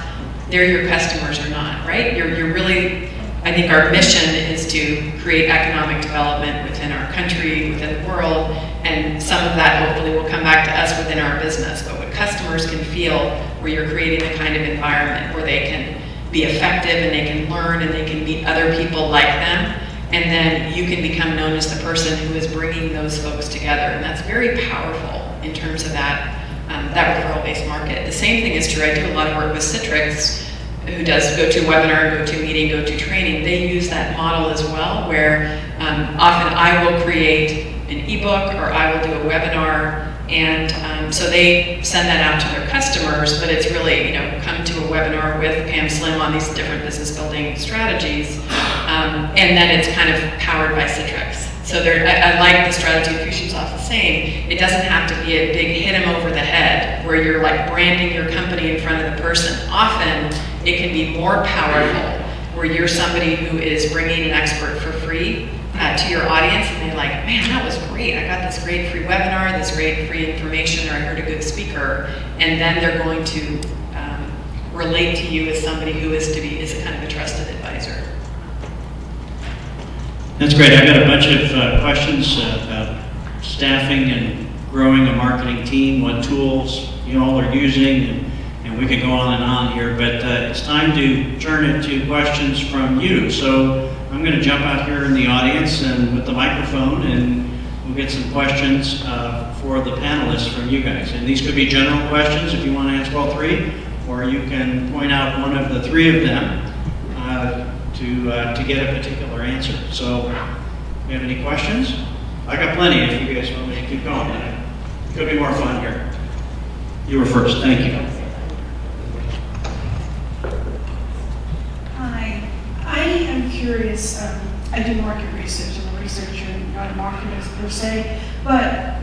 they're your customers or not, right? You're really, I think our mission is to create economic development within our country, within the world, and some of that hopefully will come back to us within our business. But what customers can feel, where you're creating the kind of environment where they can be effective and they can learn and they can meet other people like them, and then you can become known as the person who is bringing those folks together. And that's very powerful in terms of that referral-based market. The same thing is true. I do a lot of work with Citrix, who does GoToWebinar, GoToMeeting, GoToTraining. They use that model as well, where often I will create an ebook or I will do a webinar, and so they send that out to their customers, but it's really, come to a webinar with Pam Slim on these different business building strategies, and then it's kind of powered by Citrix. So I like the strategy InfusionSoft is saying. It doesn't have to be a big hit 'em over the head, where you're like branding your company in front of the person. Often it can be more powerful, where you're somebody who is bringing an expert for free to your audience, and they're like, man, that was great. I got this great free webinar, this great free information, or I heard a good speaker, and then they're going to relate to you as somebody who is a kind of a trusted advisor. That's great. I've got a bunch of questions about staffing and growing a marketing team, what tools you all are using, and we could go on and on here, but it's time to turn it to questions from you. So I'm going to jump out here in the audience and with the microphone, and we'll get some questions for the panelists from you guys. And these could be general questions if you want to ask all three, or you can point out one of the three of them to get a particular answer. So, do you have any questions? I got plenty if you guys want me to keep going. It could be more fun here. You were first, thank you. Hi, I am curious. I do market research. I'm a researcher, not a marketer per se, but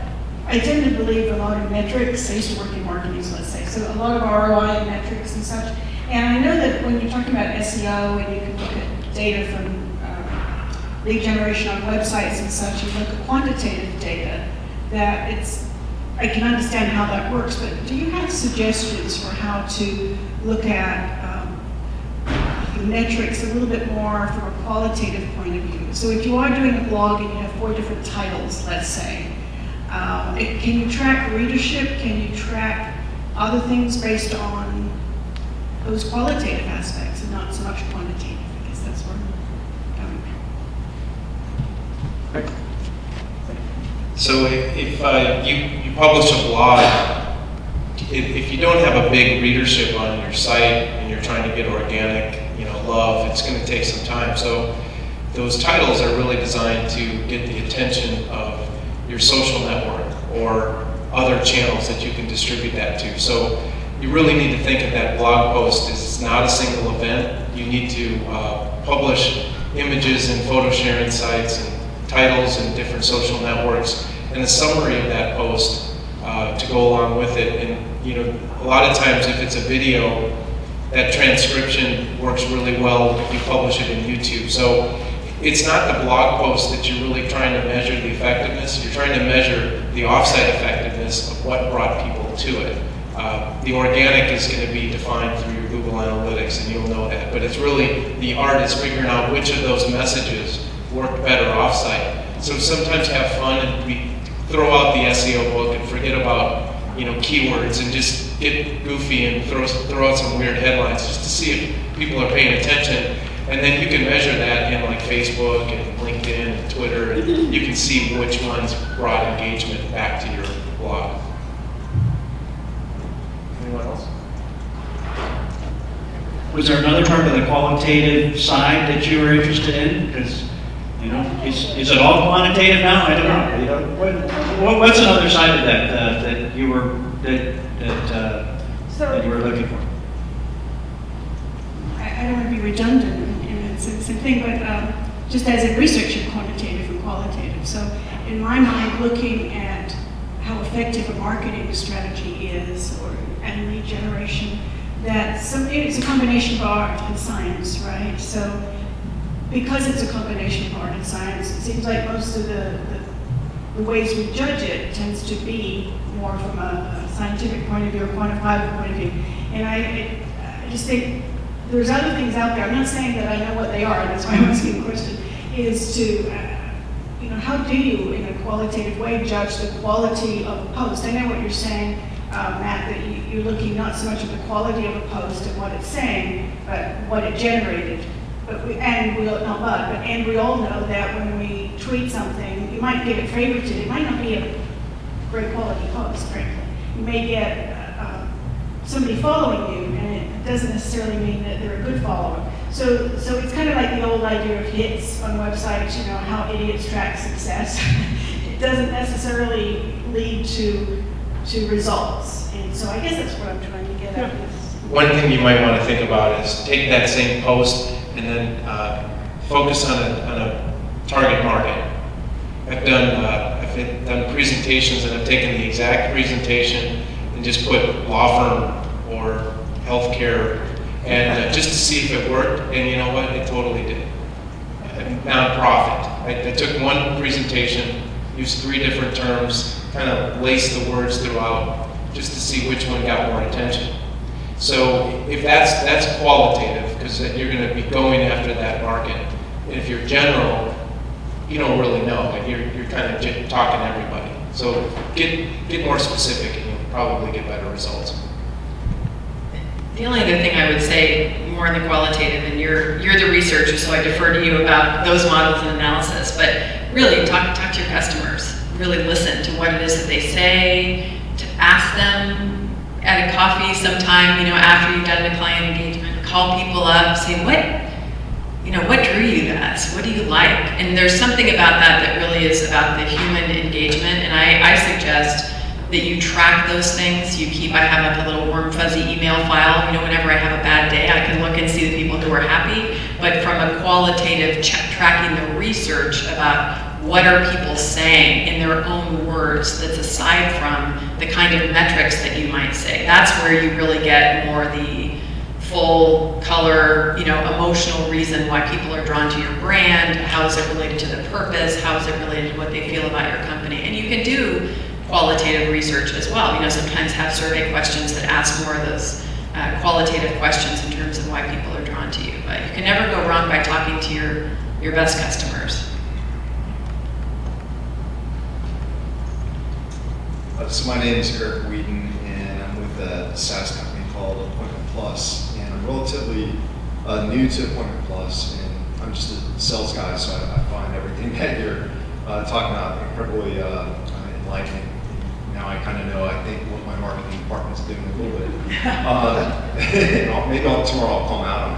I tend to believe a lot of metrics. I used to work in marketing, so let's say, so a lot of ROI metrics and such. And I know that when you're talking about SEO and you can look at data from lead generation on websites and such, you look at quantitative data, that I can understand how that works, but do you have suggestions for how to look at the metrics a little bit more from a qualitative point of view? So if you are doing a blog and you have 4 different titles, let's say, can you track readership? Can you track other things based on those qualitative aspects and not so much quantitative? I guess that's where I'm coming from. So if you publish a blog, if you don't have a big readership on your site and you're trying to get organic, love, it's going to take some time. So those titles are really designed to get the attention of your social network or other channels that you can distribute that to. So you really need to think of that blog post as not a single event. You need to publish images and photo sharing sites and titles and different social networks and a summary of that post to go along with it. And a lot of times if it's a video, that transcription works really well if you publish it in YouTube. So it's not the blog post that you're really trying to measure the effectiveness. You're trying to measure the offsite effectiveness of what brought people to it. The organic is going to be defined through your Google Analytics, and you'll know that. But it's really, the art is figuring out which of those messages work better offsite. So sometimes have fun and we throw out the SEO book and forget about keywords and just get goofy and throw out some weird headlines just to see if people are paying attention. And then you can measure that in like Facebook and LinkedIn and Twitter, and you can see which ones brought engagement back to your blog. Anyone else? Was there another part of the qualitative side that you were interested in? Because, is it all quantitative now? I don't know. What's another side of that that you were that you were looking for? I don't want to be redundant in the same thing, but just as in researching quantitative and qualitative. So in my mind, looking at how effective a marketing strategy is and lead generation, it's a combination of art and science, right? So because it's a combination of art and science, it seems like most of the ways we judge it tends to be more from a scientific point of view or quantifiable point of view. And I just think there's other things out there. I'm not saying that I know what they are, and that's why I'm asking the question, is to, how do you, in a qualitative way, judge the quality of a post? I know what you're saying, Matt, that you're looking not so much at the quality of a post and what it's saying, but what it generated. And we all know that when we tweet something, you might get it favorited. It might not be a great quality post, frankly. You may get somebody following you, and it doesn't necessarily mean that they're a good follower. So it's kind of like the old idea of hits on websites, how idiots track success. It doesn't necessarily lead to results. And so I guess that's what I'm trying to get at. One thing you might want to think about is take that same post and then focus on a target market. I've done presentations and I've taken the exact presentation and just put law firm or healthcare and just to see if it worked. And you know what? It totally did. nonprofit. I took one presentation, used 3 different terms, kind of laced the words throughout, just to see which one got more attention. So if that's qualitative, because you're going to be going after that market. And if you're general, you don't really know. Like you're kind of talking to everybody. So get more specific, and you'll probably get better results. The only other thing I would say, more in the qualitative, and you're the researcher, so I defer to you about those models and analysis, but really talk to your customers. Really listen to what it is that they say, to ask them at a coffee sometime, after you've done a client engagement, call people up, say, what drew you to us? What do you like? And there's something about that really is about the human engagement, and I suggest that you track those things. I have like a little warm fuzzy email file, whenever I have a bad day, I can look and see the people who are happy, but from a qualitative tracking the research about what are people saying in their own words that's aside from the kind of metrics that you might say. That's where you really get more the full color, emotional reason why people are drawn to your brand, how is it related to the purpose, how is it related to what they feel about your company. And you can do qualitative research as well. Sometimes have survey questions that ask more of those qualitative questions in terms of why people are drawn to you. But you can never go wrong by talking to your best customers. So my name is Eric Whedon, and I'm with a SaaS company called Appointment Plus, and I'm relatively new to Appointment Plus, and I'm just a sales guy, so I find everything that you're talking about incredibly enlightening. Now I kind of know, I think, what my marketing department's doing a little bit. Maybe tomorrow I'll call them out on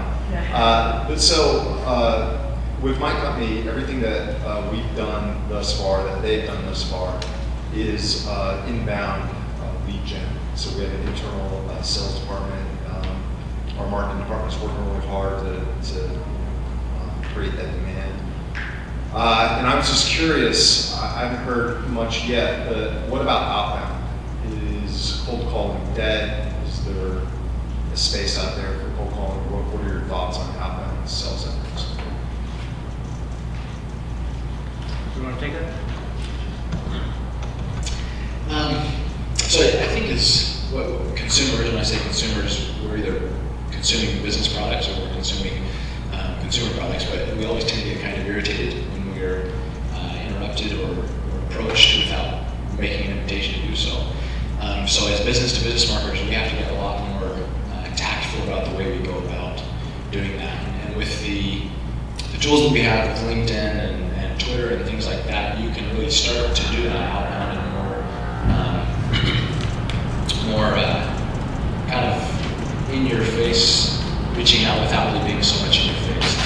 it. But so, with my company, everything that we've done thus far, that they've done thus far, is inbound lead gen. So we have an internal sales department. Our marketing department's working really hard to create that demand. And I was just curious, I haven't heard much yet, but what about outbound? Is cold calling dead? Is there a space out there for cold calling? What are your thoughts on outbound sales efforts? You want to take that? So I think it's what consumers, when I say consumers, we're either consuming business products or we're consuming consumer products, but we always tend to get kind of irritated when we're interrupted or approached without making an invitation to do so. So as business-to-business marketers, we have to get a lot more tactful about the way we go about doing that. And with the tools that we have with LinkedIn and Twitter and things like that, you can really start to do that outbound and more kind of in your face, reaching out without really being so much in your face.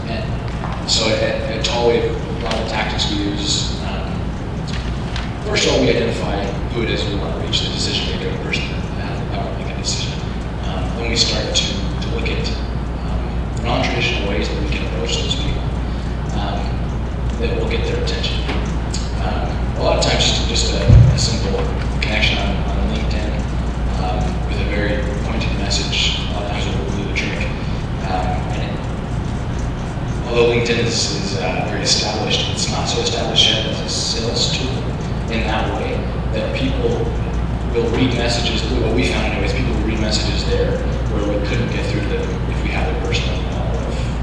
And so at Tollwave, a lot of the tactics we use, first of all, we identify who it is we want to reach, the decision maker, the person that has the power to make a decision. Then we start to look at non-traditional ways that we can approach those people that will get their attention. A lot of times just a simple connection on LinkedIn with a very pointed message, a lot of times will do the trick. Although LinkedIn is very established, it's not so established yet as a sales tool in that way that people will read messages. What we found anyways, people will read messages there where we couldn't get through to them if we had their personal email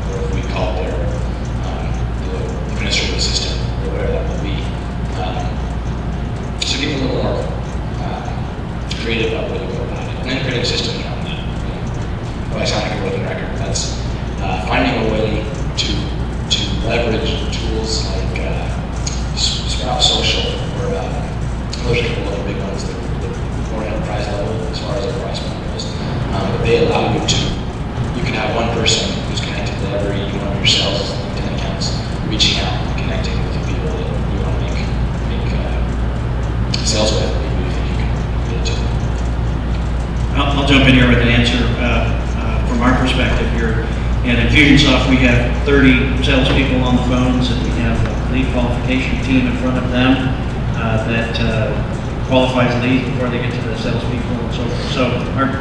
or if we called their the administrative assistant or whatever that would be. So get a little more creative about what you go about it, and then create a system around that. If I sound like a broken record, that's finding a way to leverage tools like Sprout Social or those are a couple other big ones that are more enterprise level as far as their price point goes. But they allow you can have one person who's connected to every one of your sales LinkedIn accounts, reaching out and connecting with the people that you want to make sales with, maybe you think you can get to. I'll jump in here with an answer from our perspective here. At infusionSoft, we have 30 salespeople on the phones, and we have a lead qualification team in front of them that qualifies leads before they get to the salespeople and so forth. So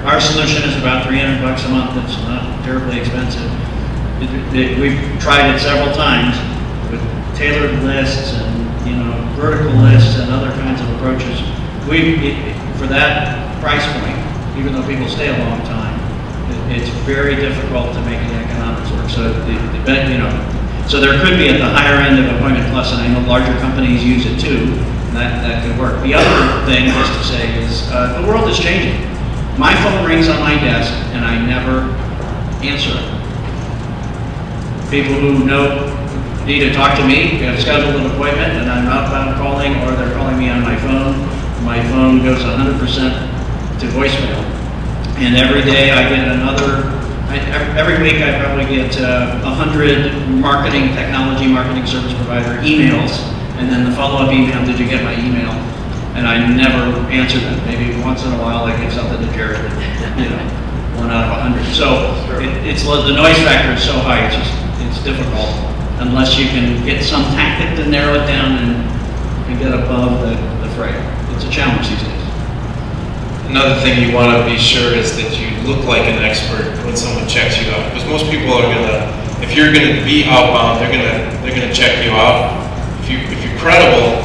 our solution is about $300 a month. It's not terribly expensive. We've tried it several times with tailored lists and, vertical lists and other kinds of approaches. For that price point, even though people stay a long time, it's very difficult to make the economics work. So so there could be at the higher end of Appointment Plus, and I know larger companies use it too, and that could work. The other thing, just to say, is the world is changing. My phone rings on my desk, and I never answer it. People who need to talk to me have scheduled an appointment, and I'm outbound calling, or they're calling me on my phone. My phone goes 100% to voicemail. And every day I get every week I probably get 100 technology marketing service provider emails, and then the follow-up email, did you get my email? And I never answer them. Maybe once in a while I give something to Jared, 1 out of 100. So the noise factor is so high, it's difficult unless you can get some tactic to narrow it down and get above the fray. It's a challenge these days. Another thing you want to be sure is that you look like an expert when someone checks you out, because most people are if you're gonna be outbound, they're gonna check you out. If you're credible,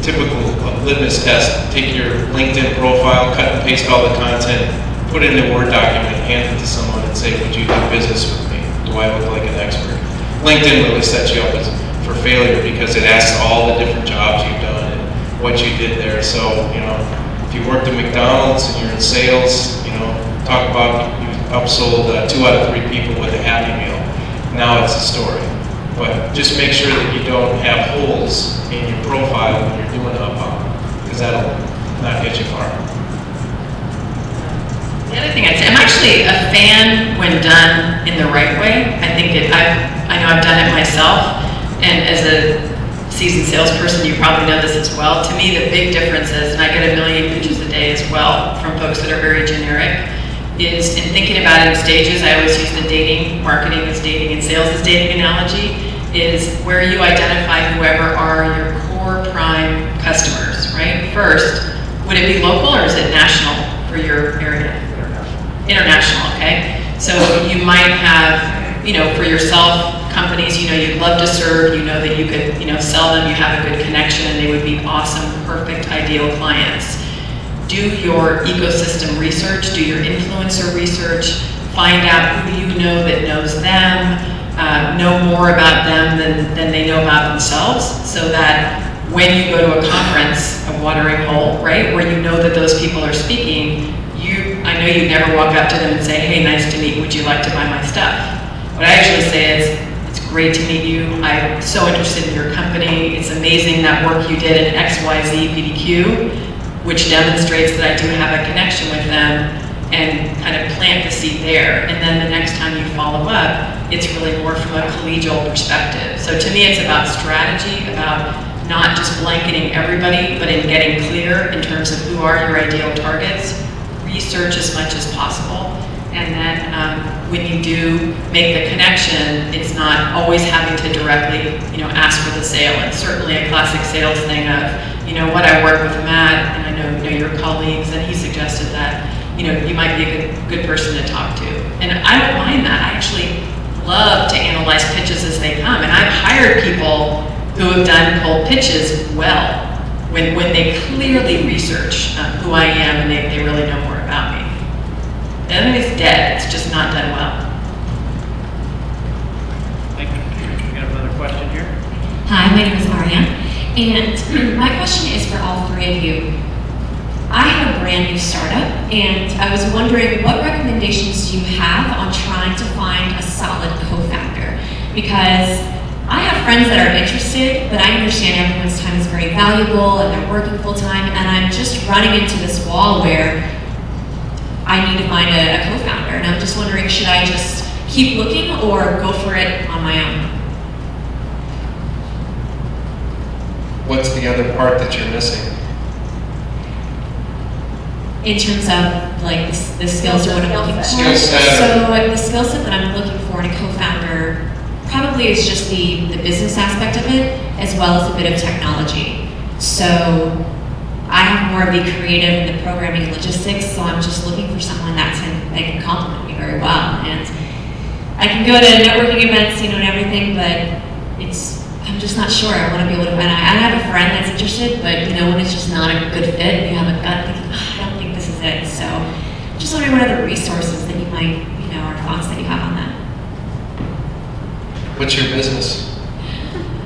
typical litmus test, take your LinkedIn profile, cut and paste all the content, put it in a Word document, hand it to someone and say, would you do business with me? Do I look like an expert? LinkedIn really sets you up for failure because it asks all the different jobs you've done and what you did there. So, if you worked at McDonald's and you're in sales, talk about you upsold 2 out of 3 people with a Happy Meal. Now it's a story. But just make sure that you don't have holes in your profile when you're doing outbound, because that'll not get you far. The other thing I'd say, I'm actually a fan when done in the right way. I know I've done it myself, and as a seasoned salesperson, you probably know this as well. To me, the big difference is, and I get 1 million pitches a day as well from folks that are very generic, is in thinking about it in stages. I always use the dating, marketing is dating, and sales is dating analogy, is where you identify whoever are your core prime customers, right? First, would it be local or is it national for your area? International, okay? So you might have, for yourself, companies, you'd love to serve, that you could, sell them, you have a good connection, and they would be awesome, perfect, ideal clients. Do your ecosystem research, do your influencer research, find out who you know that knows them, know more about them than they know about themselves, so that when you go to a conference, a watering hole, right, where you know that those people are speaking, I know you never walk up to them and say, hey, nice to meet you, would you like to buy my stuff? What I actually say is, it's great to meet you, I'm so interested in your company, it's amazing that work you did in XYZ PDQ, which demonstrates that I do have a connection with them, and kind of plant the seed there. And then the next time you follow up, it's really more from a collegial perspective. So to me, it's about strategy, about not just blanketing everybody, but in getting clear in terms of who are your ideal targets, research as much as possible. And then when you do make the connection, it's not always having to directly, ask for the sale. And certainly a classic sales thing of, what I work with Matt, and I know your colleagues, and he suggested that, you might be a good person to talk to. And I don't mind that. I actually love to analyze pitches as they come. And I've hired people who have done cold pitches well, when they clearly research who I am and they really know more about me. The other thing is dead. It's just not done well. Thank you. We got another question here. Hi, my name is Maria, and my question is for all 3 of you. I have a brand new startup, and I was wondering what recommendations you have on trying to find a solid co-founder, because I have friends that are interested, but I understand everyone's time is very valuable and they're working full time, and I'm just running into this wall where I need to find a co-founder, and I'm just wondering, should I just keep looking or go for it on my own? What's the other part that you're missing? In terms of like the skills or what I'm looking for. Skill set. So the skill set that I'm looking for in a co-founder probably is just the business aspect of it, as well as a bit of technology. So I have more of the creative and the programming and logistics, so I'm just looking for someone that can complement me very well. And I I can go to networking events, and everything, but I'm just not sure. I want to be able to, and I have a friend that's interested, but when it's just not a good fit, you have a gut thinking, I don't think this is it. So just wondering what other resources that you might, or thoughts that you have on that. What's your business?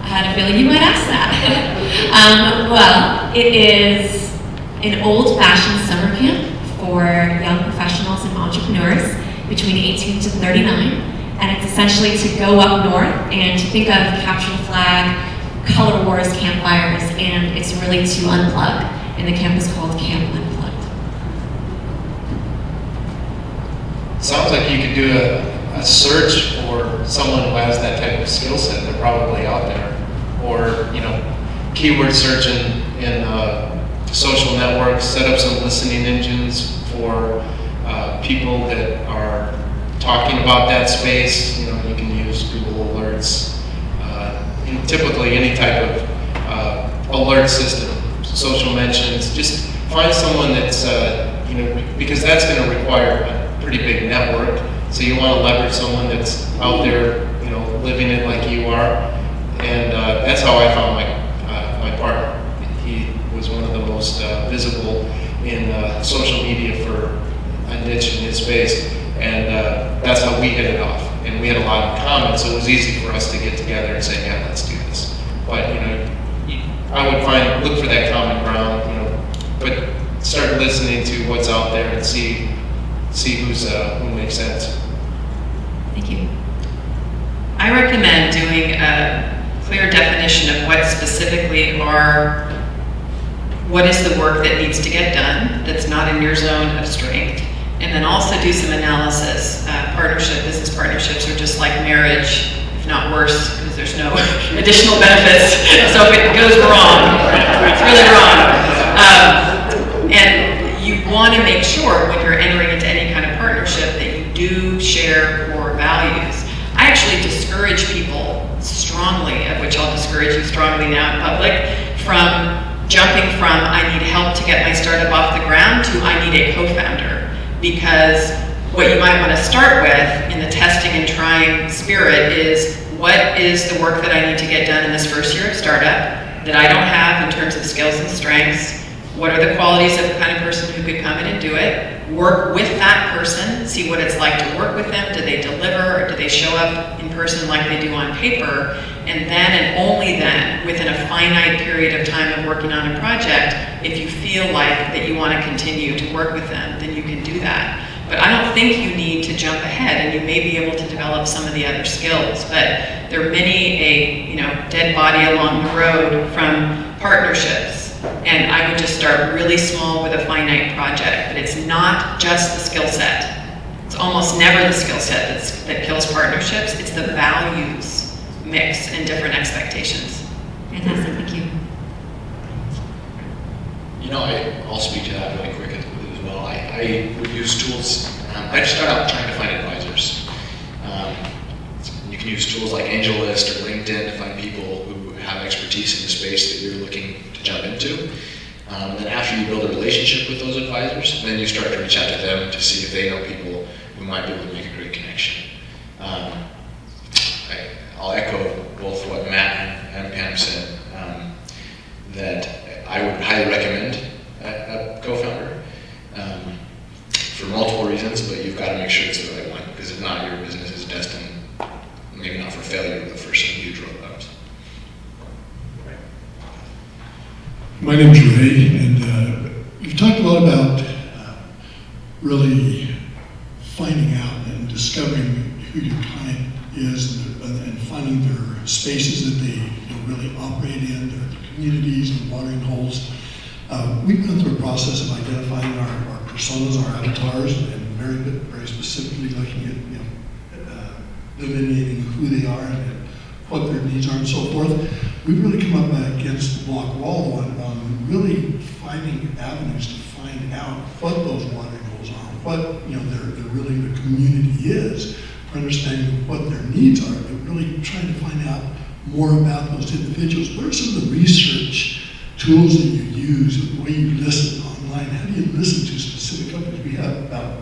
I had a feeling you might ask that. Well, it is an old-fashioned summer camp for young professionals and entrepreneurs between 18 to 39. And it's essentially to go up north and to think of capture the flag, color wars, campfires, and it's really to unplug. And the camp is called Camp Unplugged. Sounds like you could do a search for someone who has that type of skill set. They're probably out there. Or, keyword search in social networks, set up some listening engines for people that are talking about that space. You can use Google Alerts. Typically any type of alert system, social mentions. Just find someone that's, because that's going to require a pretty big network. So you want to leverage someone that's out there, living it like you are. And that's how I found my partner. He was one of the most visible in social media for a niche in his space. And that's how we hit it off. And we had a lot in common, so it was easy for us to get together and say, yeah, let's do this. But, I would look for that common ground, but start listening to what's out there and see who makes sense. Thank you. I recommend doing a clear definition of what specifically what is the work that needs to get done that's not in your zone of strength. And then also do some analysis. Business partnerships are just like marriage, if not worse, because there's no additional benefits. So if it goes wrong, it's really wrong. And you want to make sure when you're entering into any kind of partnership that you do share core values. I actually discourage people strongly, of which I'll discourage you strongly now in public, from jumping from I need help to get my startup off the ground to I need a co-founder. Because what you might want to start with in the testing and trying spirit is what is the work that I need to get done in this first year of startup that I don't have in terms of skills and strengths? What are the qualities of the kind of person who could come in and do it? Work with that person, see what it's like to work with them. Do they deliver, or do they show up in person like they do on paper? And then and only then, within a finite period of time of working on a project, if you feel like that you want to continue to work with them, then you can do that. But I don't think you need to jump ahead, and you may be able to develop some of the other skills. But there are many a dead body along the road from partnerships. And I would just start really small with a finite project. But it's not just the skill set. It's almost never the skill set that kills partnerships. It's the values mix and different expectations. Fantastic, thank you. I'll speak to that really quick as well. I would use tools. I'd start out trying to find advisors. You can use tools like AngelList or LinkedIn to find people who have expertise in the space that you're looking to jump into. Then after you build a relationship with those advisors, then you start to reach out to them to see if they know people who might be able to make a great connection. I'll echo both what Matt and Pam said, that I would highly recommend a co-founder for multiple reasons, but you've got to make sure it's the right one, because if not, your business is destined, maybe not for failure, but for some huge roadblocks. My name's Ray, and you've talked a lot about really finding out and discovering who your client is and finding their spaces that they really operate in, their communities and watering holes. We've gone through a process of identifying our personas, our avatars, and very specifically looking at delineating who they are and what their needs are and so forth. We've really come up against the block wall on really finding avenues to find out what those watering holes are, what the community is, for understanding what their needs are, but really trying to find out more about those individuals. What are some of the research tools that you use, the way you listen online? How do you listen to specific companies? We have about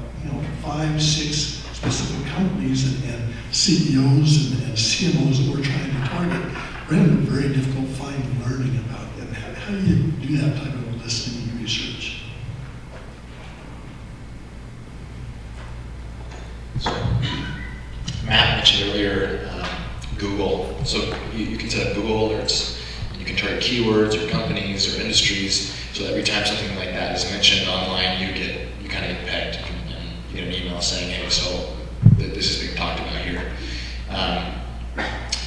5, 6 specific companies and CEOs and CMOs that we're trying to target, we're having a very difficult find learning about them. How do you do that type of listening research? So, Matt mentioned earlier Google. So you can set up Google alerts. You can target keywords or companies or industries. So every time something like that is mentioned online, you kind of get pegged and you get an email saying, hey, so this is being talked about here.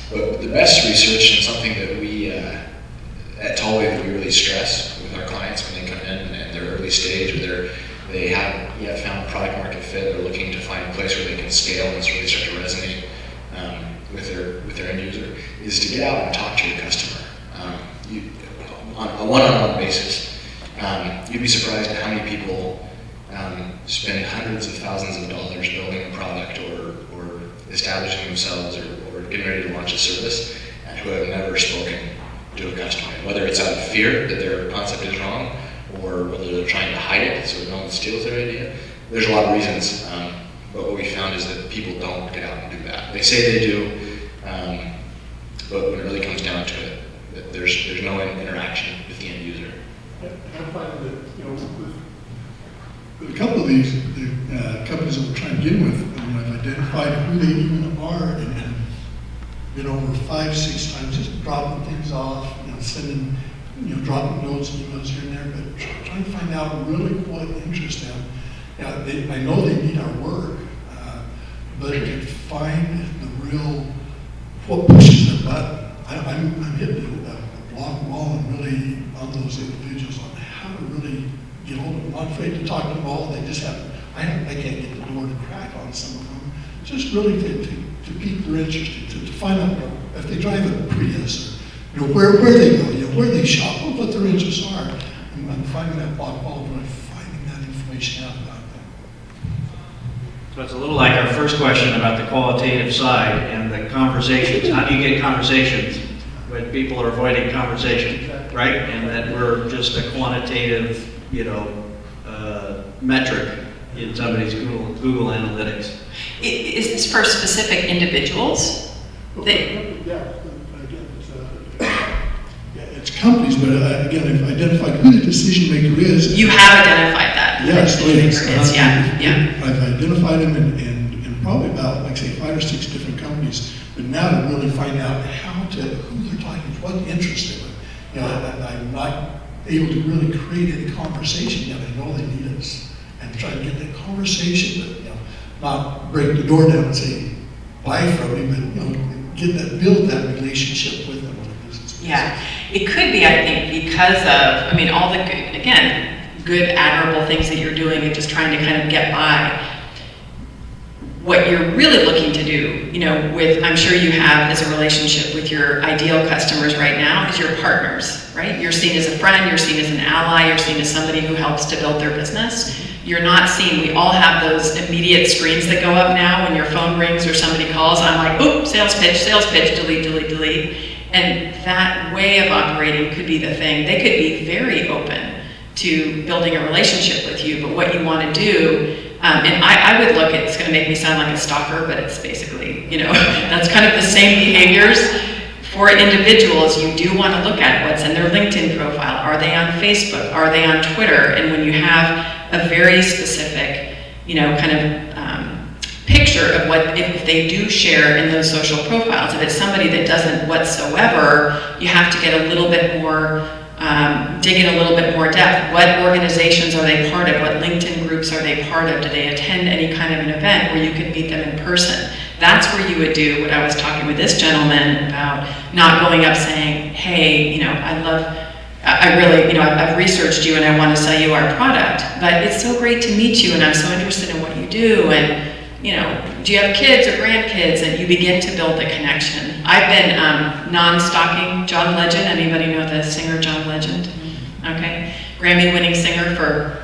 But the best research and something that we at Tollway that we really stress with our clients when they come in and they're early stage or they haven't yet found product market fit, they're looking to find a place where they can scale and really start to resonate with their end user, is to get out and talk to your customer on a one-on-one basis. You'd be surprised at how many people spend hundreds of thousands of dollars building a product or establishing themselves or getting ready to launch a service and who have never spoken to a customer. Whether it's out of fear that their concept is wrong or whether they're trying to hide it so no one steals their idea. There's a lot of reasons, but what we found is that people don't get out and do that. They say they do, but when it really comes down to it, that there's no interaction with the end user. I find that, with a couple of these companies that we're trying to get with, I've identified who they even are and been over 5-6 times just dropping things off, sending, dropping notes and emails here and there, but trying to find out really what interests them. I know they need our work, but to find the real, what pushes their button. I'm hitting a block wall and really on those individuals on how to really get hold of them. I'm not afraid to talk to them all. They just I can't get the door to crack on some of them. Just really to pique their interest, to find out if they drive a Prius or where they go, where they shop, what their interests are. I'm finding that block wall, but I'm finding that information out about them. So it's a little like our first question about the qualitative side and the conversations. How do you get conversations when people are avoiding conversation, right? And that we're just a quantitative, metric in somebody's Google Analytics. Is this for specific individuals? It's companies, but again, I've identified who the decision maker is. You have identified that. Yes, please. Yeah. I've identified them in probably about, like say, 5 or 6 different companies. But now to really find out who they're talking to, what interests them. I'm not able to really create any conversation yet. I know they need us, and try to get that conversation, but not break the door down and say buy from me, but build that relationship with them on a business basis. Yeah, it could be, I think, because of, all the good, admirable things that you're doing and just trying to kind of get by. What you're really looking to do, I'm sure you have as a relationship with your ideal customers right now, is your partners, right? You're seen as a friend, you're seen as an ally, you're seen as somebody who helps to build their business. You're not seen, we all have those immediate screens that go up now when your phone rings or somebody calls. I'm like, oop, sales pitch, delete, delete, delete. And that way of operating could be the thing. They could be very open to building a relationship with you, but what you want to do, and I would look at, it's going to make me sound like a stalker, but it's basically, that's kind of the same behaviors. For individuals, you do want to look at what's in their LinkedIn profile. Are they on Facebook? Are they on Twitter? And when you have a very specific, picture of what, if they do share in those social profiles, if it's somebody that doesn't whatsoever, you have to get a little bit more, dig in a little bit more depth. What organizations are they part of? What LinkedIn groups are they part of? Do they attend any kind of an event where you could meet them in person? That's where you would do what I was talking with this gentleman about, not going up saying, hey, I've researched you and I want to sell you our product, but it's so great to meet you and I'm so interested in what you do, and do you have kids or grandkids? And you begin to build the connection. I've been non-stalking John Legend. Anybody know the singer John Legend? Okay, Grammy-winning singer for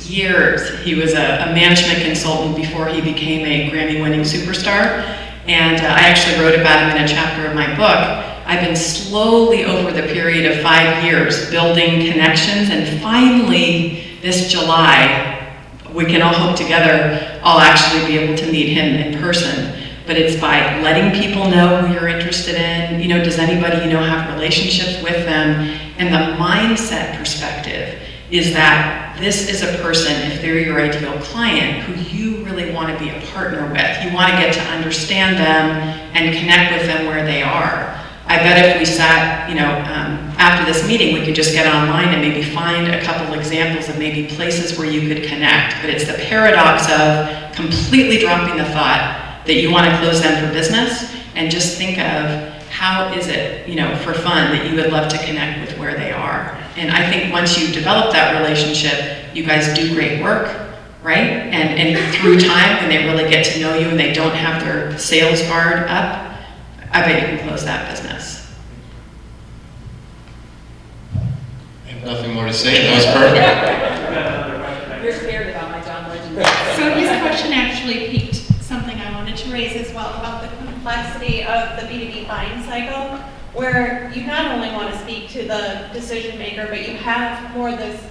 years. He was a management consultant before he became a Grammy-winning superstar. And I actually wrote about him in a chapter of my book. I've been slowly, over the period of 5 years, building connections, and finally, this July, we can all hope together, I'll actually be able to meet him in person. But it's by letting people know who you're interested in. Does anybody have relationships with them? And the mindset perspective is that this is a person, if they're your ideal client, who you really want to be a partner with. You want to get to understand them and connect with them where they are. I bet if we sat, after this meeting, we could just get online and maybe find a couple examples of maybe places where you could connect. But it's the paradox of completely dropping the thought that you want to close them for business and just think of how is it, for fun that you would love to connect with where they are. And I think once you develop that relationship, you guys do great work, right? And through time, when they really get to know you and they don't have their sales guard up, I bet you can close that business. I have nothing more to say. That was perfect. You're scared about my John Legend. So this question actually piqued something I wanted to raise as well about the complexity of the B2B buying cycle, where you not only want to speak to the decision maker, but you have more this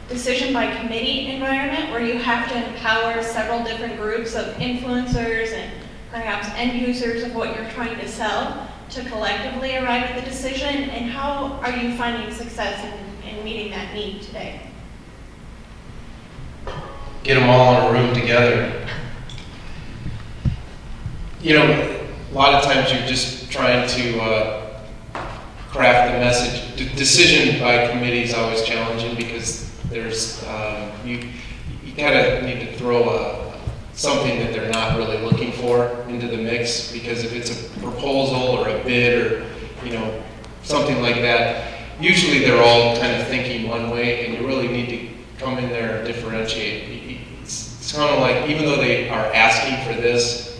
decision by committee environment where you have to empower several different groups of influencers and perhaps end users of what you're trying to sell to collectively arrive at the decision. And how are you finding success in meeting that need today? Get them all in a room together. A lot of times you're just trying to craft the message. Decision by committee is always challenging because there's you kind of need to throw something that they're not really looking for into the mix, because if it's a proposal or a bid or something like that, usually they're all kind of thinking one way, and you really need to come in there and differentiate. It's kind of like, even though they are asking for this,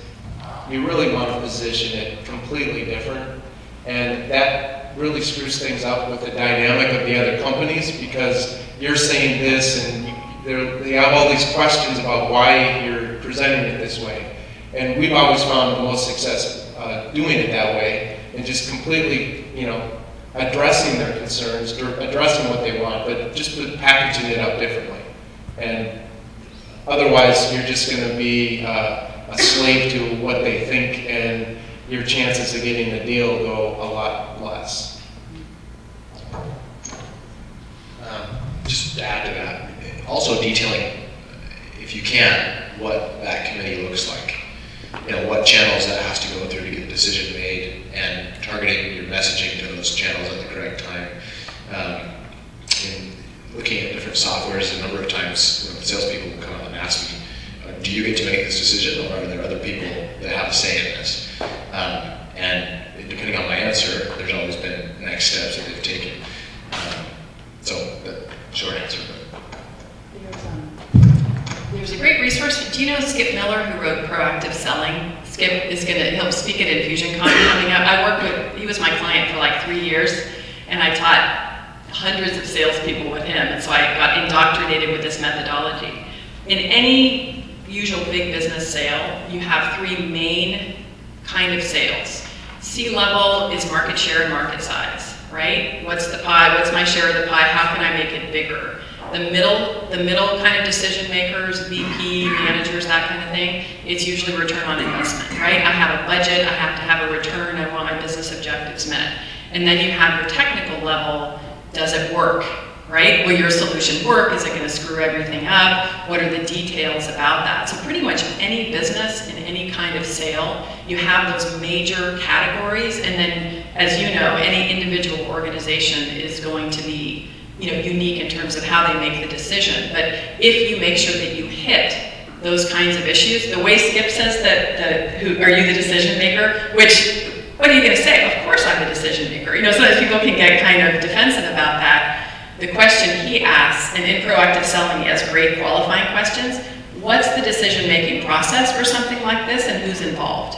you really want to position it completely different, and that really screws things up with the dynamic of the other companies, because you're saying this and they have all these questions about why you're presenting it this way. And we've always found the most success doing it that way, and just completely, addressing their concerns, or addressing what they want, but just packaging it up differently. And otherwise, you're just going to be a slave to what they think, and your chances of getting the deal go a lot less. Just to add to that, also detailing, if you can, what that committee looks like. What channels that has to go through to get the decision made, and targeting your messaging to those channels at the correct time. In looking at different softwares, a number of times the salespeople will come out and ask me, do you get to make this decision, or are there other people that have a say in this? And depending on my answer, there's always been next steps that they've taken. So the short answer. There's a great resource. Do you know Skip Miller, who wrote Proactive Selling? Skip is he'll speak at InfusionCon coming up. He was my client for like 3 years, and I taught hundreds of salespeople with him, and so I got indoctrinated with this methodology. In any usual big business sale, you have 3 main kind of sales. C-level is market share and market size, right? What's the pie? What's my share of the pie? How can I make it bigger? The middle kind of decision makers, VP, managers, that kind of thing, it's usually return on investment, right? I have a budget, I have to have a return, I want my business objectives met. And then you have your technical level, does it work, right? Will your solution work? Is it going to screw everything up? What are the details about that? So pretty much any business in any kind of sale, you have those major categories, and then, as you know, any individual organization is going to be unique in terms of how they make the decision. But if you make sure that you hit those kinds of issues, the way Skip says that, are you the decision maker? Which, what are you going to say? Of course I'm the decision maker. Sometimes people can get kind of defensive about that. The question he asks, and in Proactive Selling he has great qualifying questions, what's the decision-making process for something like this, and who's involved?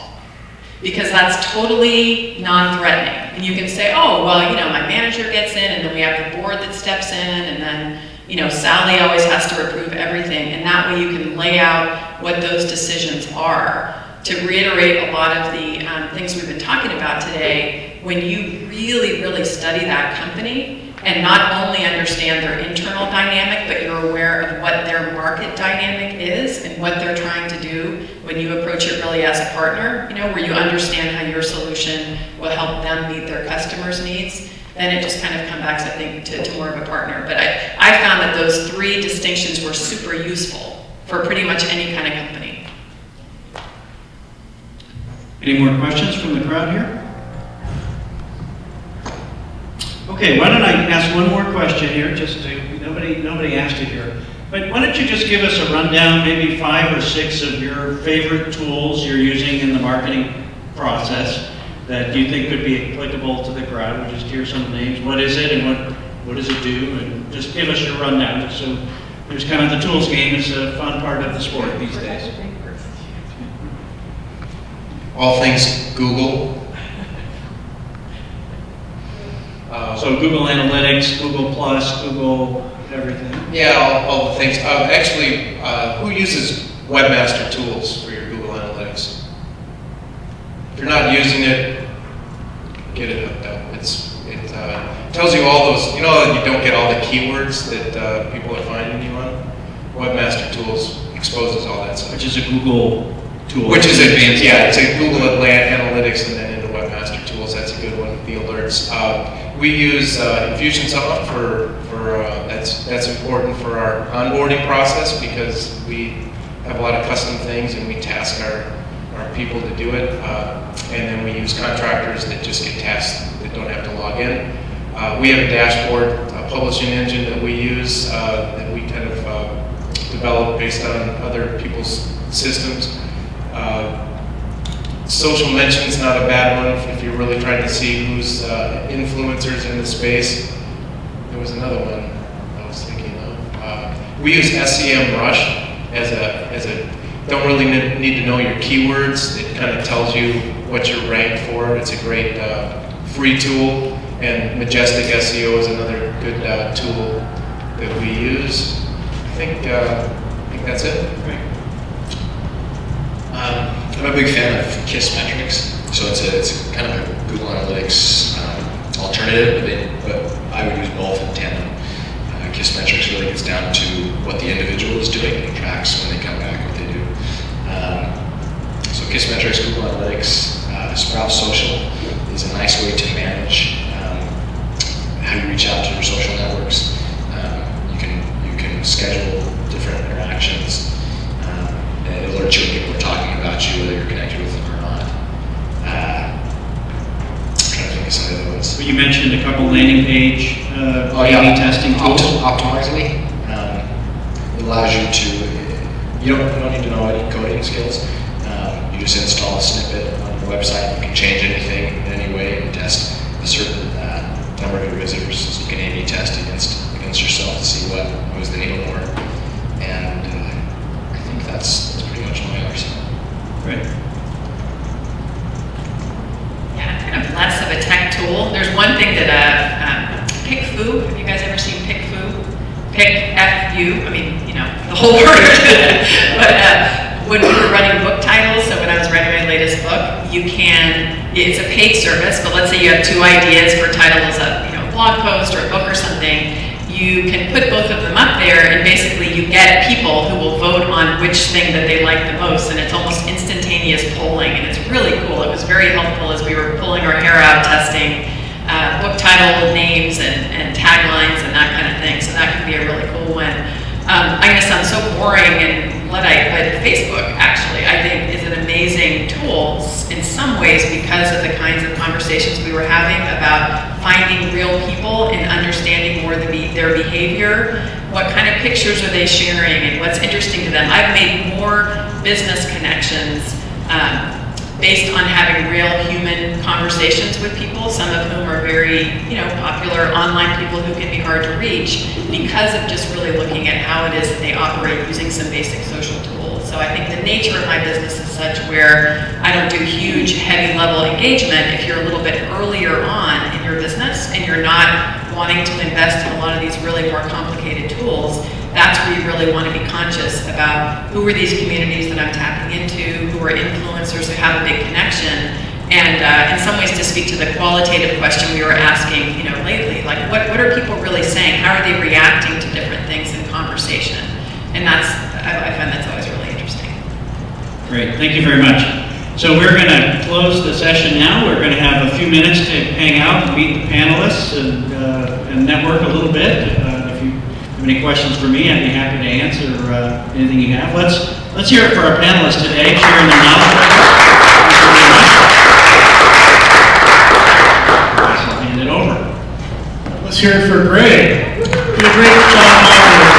Because that's totally non-threatening. And you can say, oh, well, my manager gets in, and then we have the board that steps in, and then, Sally always has to approve everything. And that way you can lay out what those decisions are. To reiterate a lot of the things we've been talking about today, when you really, really study that company, and not only understand their internal dynamic, but you're aware of what their market dynamic is and what they're trying to do when you approach it really as a partner, where you understand how your solution will help them meet their customers' needs, then it just kind of comes back, I think, to more of a partner. But I found that those three distinctions were super useful for pretty much any kind of company. Any more questions from the crowd here? Okay, why don't I ask one more question here, nobody asked it here. But why don't you just give us a rundown, maybe 5 or 6 of your favorite tools you're using in the marketing process that you think could be applicable to the crowd? We'll just hear some names. What is it and what does it do? And just give us your rundown, just so there's kind of the tools game is a fun part of the sport these days. All things Google. So Google Analytics, Google Plus, Google everything. Yeah, all the things. Actually, who uses Webmaster Tools for your Google Analytics? If you're not using it, get it hooked up. It tells you all those, you don't get all the keywords that people are finding you on. Webmaster Tools exposes all that stuff. Which is a Google tool. Which is advanced, yeah, it's a Google Analytics and then into Webmaster Tools. That's a good one, the alerts. We use infusionSoft for that's important for our onboarding process because we have a lot of custom things and we task our people to do it. And then we use contractors that just get tasked that don't have to log in. We have a dashboard, a publishing engine that we use that we kind of develop based on other people's systems. Social mention's not a bad one if you're really trying to see who's influencers in the space. There was another one I was thinking of. We use SEMrush as a don't really need to know your keywords. It kind of tells you what you're ranked for. It's a great free tool, and Majestic SEO is another good tool that we use. I think that's it. Great. I'm a big fan of Kissmetrics, so it's kind of a Google Analytics alternative, but I would use both in tandem. Kissmetrics really gets down to what the individual is doing and tracks when they come back what they do. So Kissmetrics, Google Analytics, Sprout Social is a nice way to manage how you reach out to your social networks. You can schedule different interactions. It alerts you when people are talking about you, whether you're connected with them or not. I'm trying to think of some of those. Well, you mentioned a couple landing page A/B testing tools. Optimizely. It allows you to, you don't need to know any coding skills. You just install a snippet on your website. You can change anything in any way and test a certain number of your visitors. So you can A/B test against yourself to see what moves the needle more. And I think that's pretty much my arsenal. Great. Yeah, I'm kind of less of a tech tool. There's one thing that PickFu, have you guys ever seen PickFu? PickFu, I mean, the whole word. But when we were running book titles, so when I was writing my latest book, it's a paid service, but let's say you have 2 ideas for titles of, blog post or a book or something. You can put both of them up there, and basically you get people who will vote on which thing that they like the most, and it's almost instantaneous polling, and it's really cool. It was very helpful as we were pulling our hair out testing book title names and taglines and that kind of thing, so that can be a really cool one. I'm going to sound so boring and Luddite, but Facebook actually, I think, is an amazing tool in some ways because of the kinds of conversations we were having about finding real people and understanding more their behavior. What kind of pictures are they sharing and what's interesting to them? I've made more business connections based on having real human conversations with people, some of whom are very, popular online people who can be hard to reach because of just really looking at how it is that they operate using some basic social tools. So I think the nature of my business is such where I don't do huge, heavy level engagement. If you're a little bit earlier on in your business and you're not wanting to invest in a lot of these really more complicated tools, that's where you really want to be conscious about who are these communities that I'm tapping into, who are influencers who have a big connection, And in some ways, to speak to the qualitative question we were asking, lately, like what are people really saying? How are they reacting to different things in conversation? And I find that's always really interesting. Great, thank you very much. So we're going to close the session now. We're going to have a few minutes to hang out and meet the panelists and network a little bit. If you have any questions for me, I'd be happy to answer anything you have. Let's hear it for our panelists today, sharing their knowledge. I'll hand it over. Let's hear it for Greg. Did a great job moderating.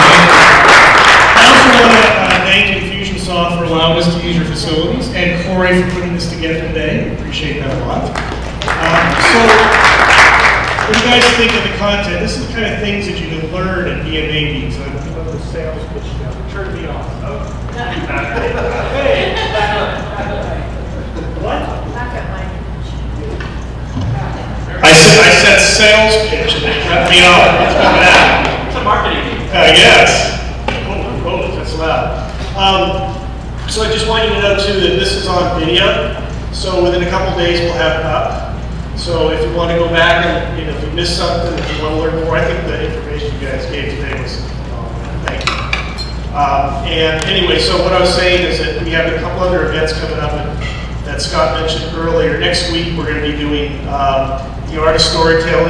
I also want to thank infusionSoft for allowing us to use your facilities, and Corey for putting this together today. Appreciate that a lot. So, what do you guys think of the content? This is the kind of things that you can learn at BMA meetings. I love the sales pitch now. Turn me off. Oh. Hey. What? I said sales pitch, and they cut me off. What's going on? It's a marketing. Yes. Oh, that's loud. So I just want you to know too that this is on video. So within a couple days we'll have it up. So if you want to go back and if you missed something, if you want to learn more, I think the information you guys gave today was thank you. And anyway, so what I was saying is that we have a couple other events coming up that Scott mentioned earlier. Next week we're going to be doing the art of storytelling.